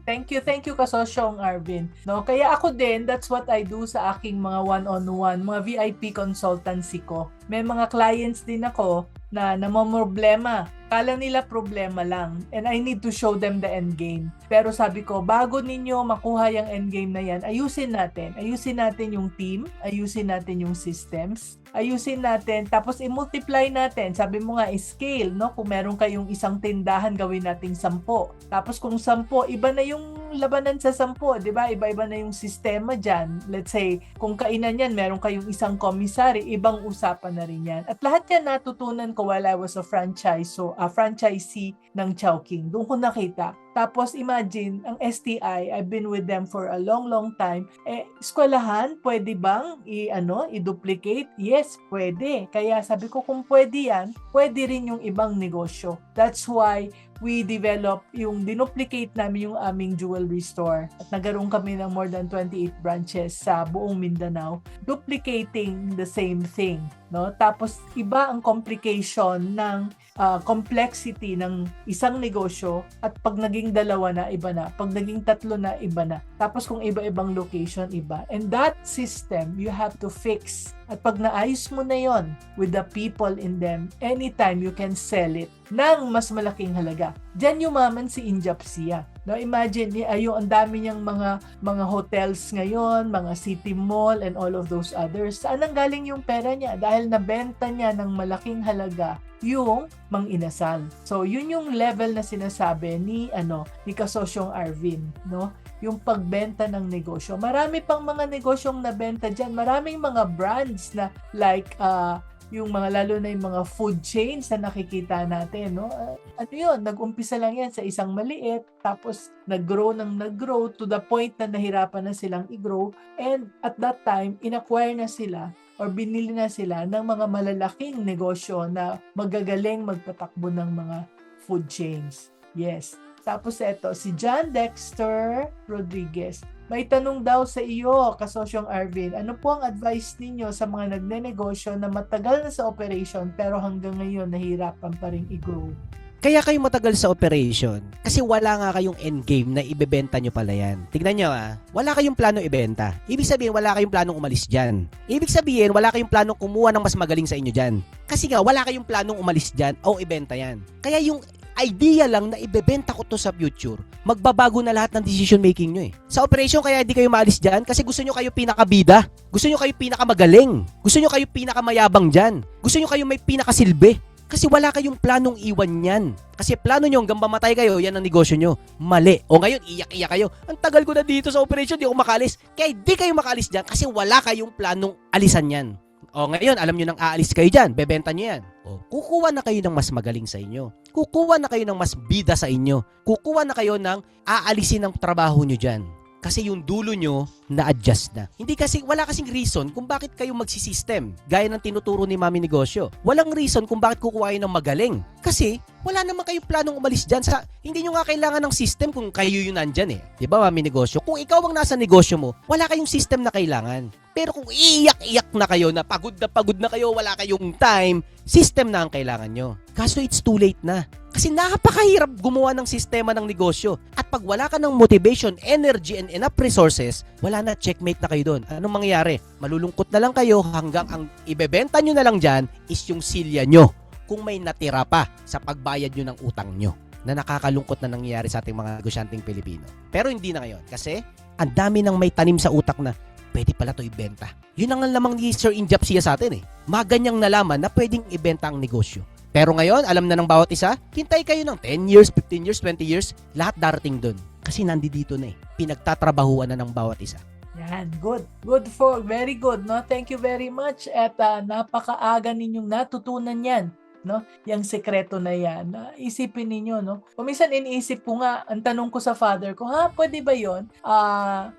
Thank you kasosyong Arvin. No, kaya ako din, that's what I do sa aking mga one-on-one, mga VIP consultancy ko. May mga clients din ako na namomroblema. Kala nila problema lang and I need to show them the end game. Pero sabi ko, bago ninyo makuha yung end game na yan, ayusin natin. Ayusin natin yung team, ayusin natin yung systems, ayusin natin, tapos i-multiply natin. Sabi mo nga, scale, no? Kung meron kayong isang tindahan, gawin nating 10. Tapos kung 10, iba na yung labanan sa 10, di ba? Iba-iba na yung sistema dyan. Let's say, kung kainan yan, meron kayong isang commissary, ibang usapan na rin yan. At lahat yan natutunan ko while I was a franchisee ng Chowking. Doon ko nakita. Tapos imagine, ang STI, I've been with them for a long time. Eskwelahan, pwede bang i-duplicate? Yes, pwede. Kaya sabi ko, kung pwede yan, pwede rin yung ibang negosyo. That's why we develop yung dinuplicate namin yung aming jewelry store. At nagkaroon kami ng more than 28 branches sa buong Mindanao, duplicating the same thing. No? Tapos iba ang complication ng complexity ng isang negosyo at pag naging 2 na, iba na. Pag naging 3 na, iba na. Tapos kung iba-ibang location, iba. And that system, you have to fix. At pag naayos mo na yon with the people in them, anytime you can sell it ng mas malaking halaga. Diyan yumaman si Injapsia. No, imagine, ang dami niyang mga hotels ngayon, mga city mall, and all of those others. Saan ang galing yung pera niya? Dahil nabenta niya ng malaking halaga yung mang-inasal. So, yun yung level na sinasabi ni Kasosyong Arvin, no? Yung pagbenta ng negosyo. Marami pang mga negosyong nabenta dyan. Maraming mga brands na like yung lalo na yung mga food chains na nakikita natin, no? Nag-umpisa lang yan sa isang maliit, tapos nag-grow to the point na nahirapan na silang i-grow, and at that time, in-acquire na sila or binili na sila ng mga malalaking negosyo na magagaling magpatakbo ng mga food chains. Yes. Tapos si John Dexter Rodriguez. May tanong daw sa iyo, Kasosyong Arvin. Ano po ang advice ninyo sa mga nagnenegosyo na matagal na sa operation pero hanggang ngayon nahirapan pa rin i-grow? Kaya kayo matagal sa operation kasi wala nga kayong endgame na ibebenta nyo pala yan. Tignan nyo wala kayong plano ibenta. Ibig sabihin wala kayong planong umalis dyan. Ibig sabihin wala kayong planong kumuha ng mas magaling sa inyo dyan. Kasi nga wala kayong planong umalis dyan o ibenta yan. Kaya yung idea lang na ibebenta ko to sa future, magbabago na lahat ng decision making nyo Sa operation kaya hindi kayo maalis dyan kasi gusto nyo kayo pinakabida. Gusto nyo kayo pinakamagaling. Gusto nyo kayo pinakamayabang dyan. Gusto nyo kayo may pinakasilbi. Kasi wala kayong planong iwan yan. Kasi plano nyo hanggang mamatay kayo, yan ang negosyo nyo. Mali. O ngayon, iyak-iyak kayo. Ang tagal ko na dito sa operation, di ako makalis. Kaya di kayo makalis dyan kasi wala kayong planong alisan yan. O ngayon, alam nyo nang aalis kayo dyan, bebenta nyo yan. O, kukuha na kayo ng mas magaling sa inyo. Kukuha na kayo ng mas bida sa inyo. Kukuha na kayo ng aalisin ng trabaho nyo dyan. Kasi yung dulo nyo, na-adjust na. Hindi kasi, wala kasing reason kung bakit kayo magsisystem. Gaya ng tinuturo ni Mami Negosyo. Walang reason kung bakit kukuha kayo ng magaling. Kasi, wala naman kayong planong umalis dyan. Hindi nyo nga kailangan ng system kung kayo yun nandyan eh. Diba, Mami Negosyo? Kung ikaw ang nasa negosyo mo, wala kayong system na kailangan. Pero kung iiyak-iyak na kayo, na pagod na kayo, wala kayong time, system na ang kailangan nyo. Kaso it's too late na. Kasi napakahirap gumawa ng sistema ng negosyo. At pag wala ka ng motivation, energy, and enough resources, wala na, checkmate na kayo doon. Anong mangyayari? Malulungkot na lang kayo hanggang ang ibebenta nyo na lang dyan is yung silya nyo. Kung may natira pa sa pagbayad nyo ng utang nyo. Na nakakalungkot na nangyayari sa ating mga negosyanteng Pilipino. Pero hindi na ngayon. Kasi ang dami nang may tanim sa utak na pwede pala to ibenta. Yun ang lamang ni Sir Injap siya sa atin eh. Maganyang nalaman na pwedeng ibenta ang negosyo. Pero ngayon, alam na ng bawat isa, hintay kayo ng 10 years, 15 years, 20 years, lahat darating dun. Kasi nandito na eh. Pinagtatrabahuan na ng bawat isa. Yan, good. Very good, no? Thank you very much. At napakaaga ninyong natutunan yan, no? Yung sekreto na yan. Isipin ninyo, no? Kuminsan iniisip ko nga, ang tanong ko sa father ko, pwede ba yon?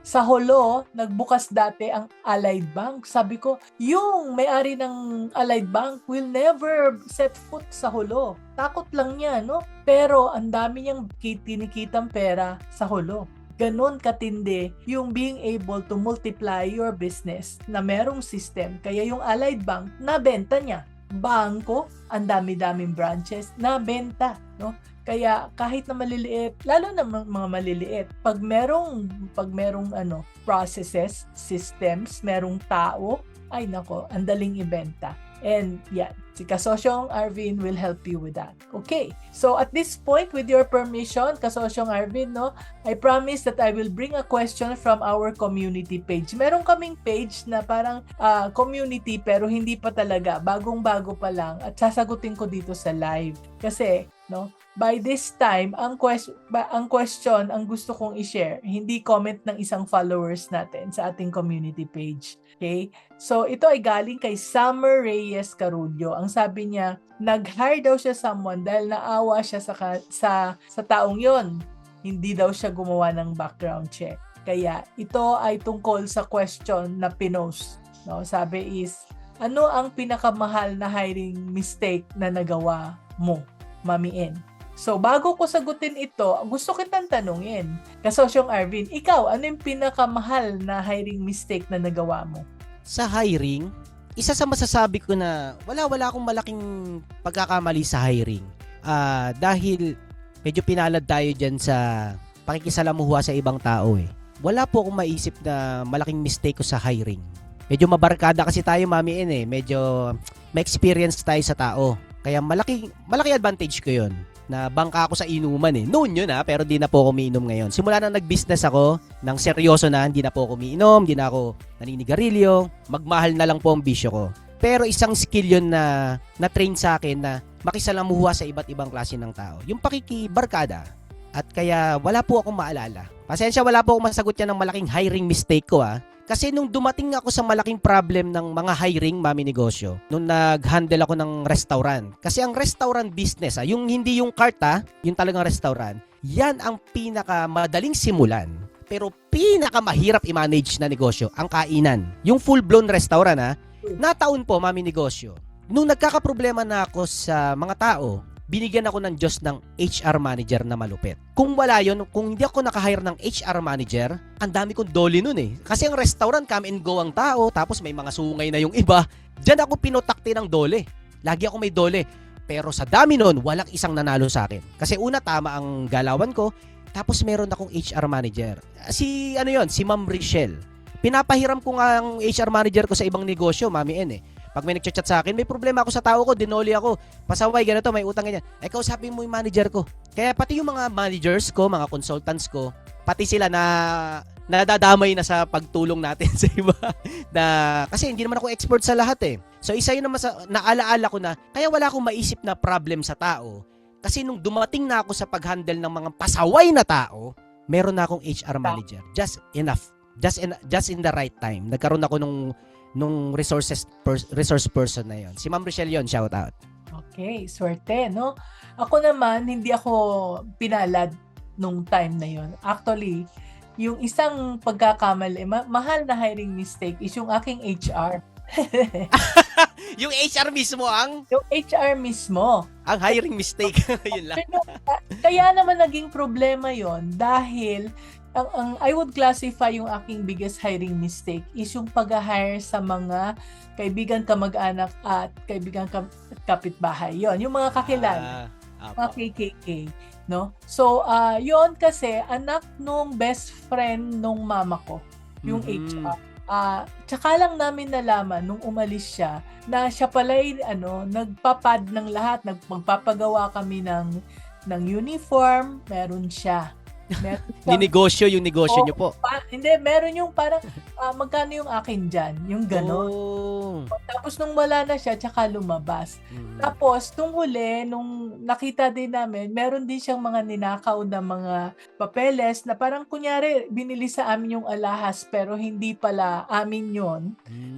Sa Holo, nagbukas dati ang Allied Bank. Sabi ko, yung may-ari ng Allied Bank will never set foot sa Holo. Takot lang niya, no? Pero ang dami niyang kinikitang pera sa Holo. Ganon katindi yung being able to multiply your business na merong system. Kaya yung Allied Bank, nabenta niya. Bangko, ang dami-daming branches, nabenta, no? Kaya kahit na maliliit, lalo na mga maliliit, pag merong processes, systems, merong tao, ay nako, ang daling ibenta. And yeah, si Kasosyong Arvin will help you with that. Okay, so at this point, with your permission, Kasosyong Arvin, no, I promise that I will bring a question from our community page. Meron kaming page na parang community pero hindi pa talaga, bagong-bago pa lang at sasagutin ko dito sa live. Kasi, no, by this time, ang question, ang gusto kong i-share, hindi comment ng isang followers natin sa ating community page. Okay? So, ito ay galing kay Summer Reyes Carullo. Ang sabi niya, nag-hire daw siya someone dahil naawa siya sa taong yon. Hindi daw siya gumawa ng background check. Kaya, ito ay tungkol sa question na pinost. No? Sabi is, ano ang pinakamahal na hiring mistake na nagawa mo, Mami N? So, bago ko sagutin ito, gusto kitang tanungin. Kasosyong Arvin, ikaw, ano yung pinakamahal na hiring mistake na nagawa mo? Sa hiring, isa sa masasabi ko na wala akong malaking pagkakamali sa hiring. Dahil medyo pinalad tayo dyan sa pakikisalamuha sa ibang tao eh. Wala po akong maisip na malaking mistake ko sa hiring. Medyo mabarkada kasi tayo, Mami N eh. Medyo may experience tayo sa tao. Kaya malaki advantage ko yun. Na bangka ako sa inuman eh. Noon yun pero di na po ako umiinom ngayon. Simula na nag-business ako, nang seryoso na, hindi na po ako umiinom, hindi na ako naninigarilyo, magmahal na lang po ang bisyo ko. Pero isang skill yun na na-train sa akin na makisalamuha sa iba't ibang klase ng tao. Yung pakikibarkada. At kaya wala po akong maalala. Pasensya, wala po akong masagot yan ng malaking hiring mistake ko Kasi nung dumating ako sa malaking problem ng mga hiring, Mami Negosyo, nung nag-handle ako ng restaurant. Kasi ang restaurant business, yung hindi yung cart, yung talagang restaurant, yan ang pinakamadaling simulan. Pero pinakamahirap i-manage na negosyo, ang kainan. Yung full-blown restaurant, nataon po, Mami Negosyo. Nung nagkakaproblema na ako sa mga tao, binigyan ako ng Diyos ng HR manager na malupit. Kung wala yun, kung hindi ako nakahire ng HR manager, ang dami kong dole nun Kasi ang restaurant, come and go ang tao, tapos may mga sungay na yung iba. Diyan ako pinotakti ng dole. Lagi ako may dole. Pero sa dami nun, walang isang nanalo sa akin. Kasi una, tama ang galawan ko, tapos meron akong HR manager. Si Ma'am Richelle. Pinapahiram ko nga ang HR manager ko sa ibang negosyo, Mami N Pag may nagchat sa akin, may problema ako sa tao ko, dinoli ako. Pasaway, ganito, may utang ganyan. Kausapin mo yung manager ko. Kaya pati yung mga managers ko, mga consultants ko, pati sila na nadadamay na sa pagtulong natin sa iba. Kasi hindi naman ako expert sa lahat So isa yun naman naalaala ko na, kaya wala akong maisip na problem sa tao. Kasi nung dumating na ako sa pag-handle ng mga pasaway na tao, meron na akong HR manager. Just enough. Just in the right time. Nagkaroon ako nung resource person na yon. Si Ma'am Rochelle yon, shout out. Okay, swerte, no? Ako naman, hindi ako pinalad nung time na yon. Actually, yung isang pagkakamali, mahal na hiring mistake is yung aking HR. Yung HR mismo Yung HR mismo. ang hiring mistake. Yun lang. Pero, kaya naman naging problema yon dahil ang I would classify yung aking biggest hiring mistake is yung pag-hire sa mga kaibigan kamag-anak at kaibigan kapitbahay. Yon, yung mga kakilala, mga Apo. KKK, no? So, yon kasi anak nung best friend nung mama ko, yung HR. Tsaka lang namin nalaman nung umalis siya na siya pala nagpapad ng lahat, magpapagawa kami ng uniform, meron siya. Meron siyang- Ninegosyo yung negosyo Oo, nyo po. hindi, meron yung parang magkano yung akin dyan, yung gano'n. Oh. Tapos nung wala na siya, tsaka lumabas. Tapos, nung huli, nung nakita din namin, meron din siyang mga ninakaw na mga papeles na parang kunyari, binili sa amin yung alahas pero hindi pala amin yon.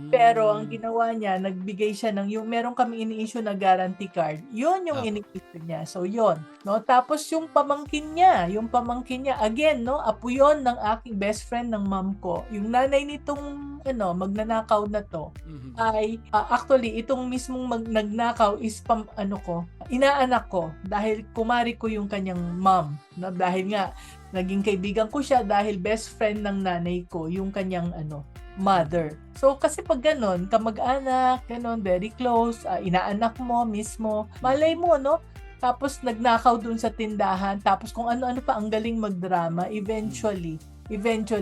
Pero ang ginawa niya, nagbigay siya yung meron kami ini-issue na guarantee card. Yun yung ini-issue niya. So, yun. No? Tapos yung pamangkin niya, again, no, apo yun ng aking best friend ng mom ko. Yung nanay nitong magnanakaw na to, ay actually itong mismong nagnakaw is inaanak ko dahil kumari ko yung kanyang mom, no? Dahil nga naging kaibigan ko siya dahil best friend ng nanay ko yung kanyang mother. So kasi pag ganon, kamag-anak, ganon, very close, inaanak mo mismo, malay mo, no? Tapos nagnakaw dun sa tindahan, tapos kung ano-ano pa ang galing magdrama, eventually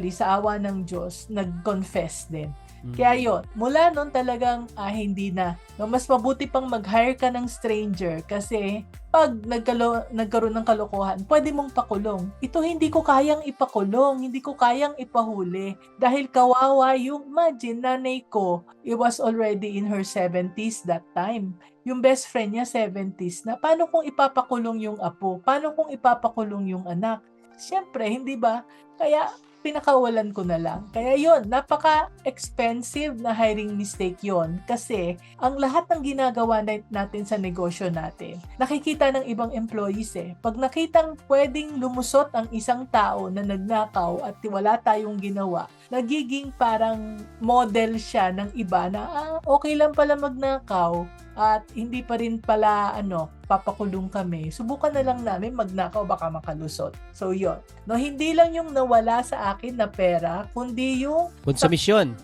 sa awa ng Diyos, nag-confess din. Kaya yun, mula nun talagang hindi na. No, mas mabuti pang mag-hire ka ng stranger kasi pag nagkaroon ng kalokohan, pwede mong pakulong. Ito hindi ko kayang ipakulong, hindi ko kayang ipahuli. Dahil kawawa imagine, nanay ko, it was already in her 70s that time. Yung best friend niya, 70s na. Paano kung ipapakulong yung apo? Paano kung ipapakulong yung anak? Siyempre, hindi ba? Kaya pinakawalan ko na lang. Kaya yun, napaka-expensive na hiring mistake yon kasi ang lahat ng ginagawa natin sa negosyo natin, nakikita ng ibang employees Pag nakitang pwedeng lumusot ang isang tao na nagnakaw at wala tayong ginawa, nagiging parang model siya ng iba na okay lang pala magnakaw at hindi pa rin pala papakulong kami. Subukan na lang namin magnakaw, baka makalusot. So yon. No, hindi lang yung nawala sa akin na pera, kundi yung Konsumisyon.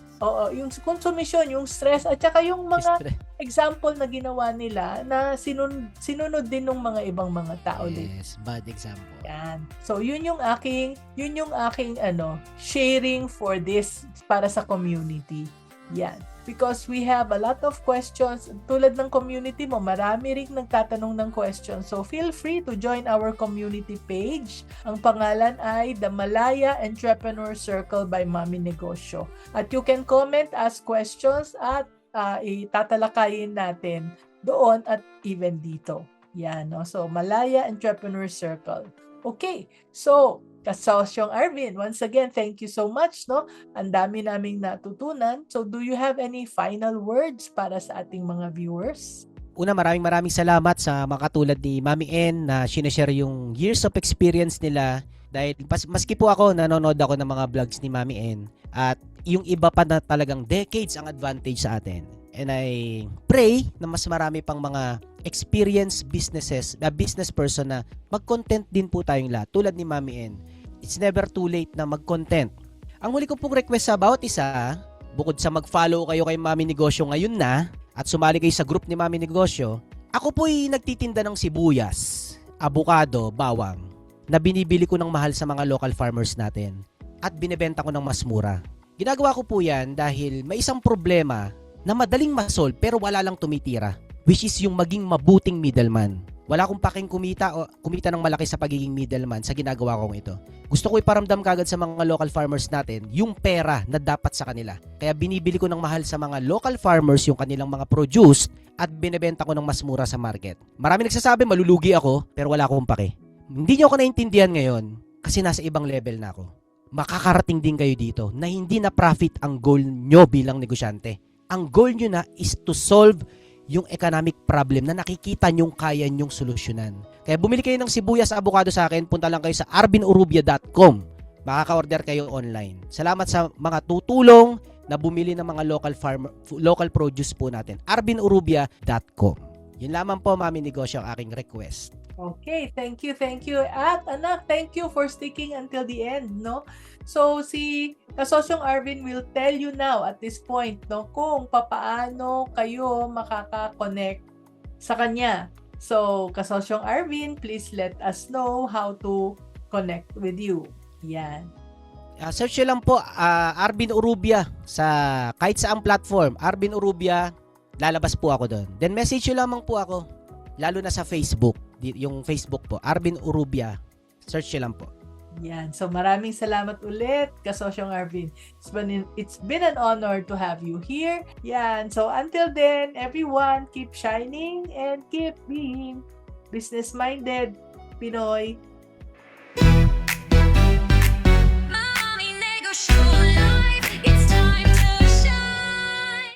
yung konsumisyon, yung stress at saka yung mga example na ginawa nila na sinunod din ng mga ibang mga tao din. Yes, bad example. Yan. So yun yung aking sharing for this para sa community. Yan. Because we have a lot of questions. Tulad ng community mo, marami rin nagtatanong ng questions. So feel free to join our community page. Ang pangalan ay The Malaya Entrepreneur Circle by Mami Negosyo. At you can comment, ask questions at itatalakayin natin doon at even dito. Yan, no? So Malaya Entrepreneur Circle. Okay, so Kasosyong Arvin, once again, thank you so much, no? Ang dami naming natutunan. So, do you have any final words para sa ating mga viewers? Una, maraming salamat sa mga katulad ni Mami N na sinashare yung years of experience nila dahil maski po ako, nanonood ako ng mga vlogs ni Mami N at yung iba pa na talagang decades ang advantage sa atin. And I pray na mas marami pang mga experienced business person na mag-content din po tayong lahat tulad ni Mami N. It's never too late na mag-content. Ang huli ko pong request sa bawat isa, bukod sa mag-follow kayo kay Mami Negosyo ngayon na at sumali kayo sa group ni Mami Negosyo, ako po'y nagtitinda ng sibuyas, abukado, bawang na binibili ko ng mahal sa mga local farmers natin at binebenta ko ng mas mura. Ginagawa ko po yan dahil may isang problema na madaling masolve pero wala lang tumitira, which is yung maging mabuting middleman. Wala akong paking kumita ng malaki sa pagiging middleman sa ginagawa kong ito. Gusto ko iparamdam kagad sa mga local farmers natin yung pera na dapat sa kanila. Kaya binibili ko ng mahal sa mga local farmers yung kanilang mga produce at binebenta ko ng mas mura sa market. Marami nagsasabi malulugi ako pero wala akong pake. Hindi nyo ako naintindihan ngayon kasi nasa ibang level na ako. Makakarating din kayo dito na hindi na profit ang goal nyo bilang negosyante. Ang goal nyo na is to solve yung economic problem na nakikita nyong kaya nyong solusyonan. Kaya bumili kayo ng sibuyas sa avocado sa akin, punta lang kayo sa arbinurubia.com. Makaka-order kayo online. Salamat sa mga tutulong na bumili ng mga local produce po natin. arbinurubia.com. Yun lamang po, Mami Negosyo, ang aking request. Okay, thank you. At anak, thank you for sticking until the end, no? So, si Kasosyong Arvin will tell you now at this point, no, kung papaano kayo makaka-connect sa kanya. So, Kasosyong Arvin, please let us know how to connect with you. Yan. Search nyo lang po, Arvin Urubia, sa kahit saang platform, Arvin Urubia, lalabas po ako doon. Then message nyo lamang po ako, lalo na sa Facebook, yung Facebook po, Arvin Urubia. Search nyo lang po. Yan. So maraming salamat ulit, Kasosyong Arvin. It's been an honor to have you here. Yan. So until then, everyone, keep shining and keep being business-minded Pinoy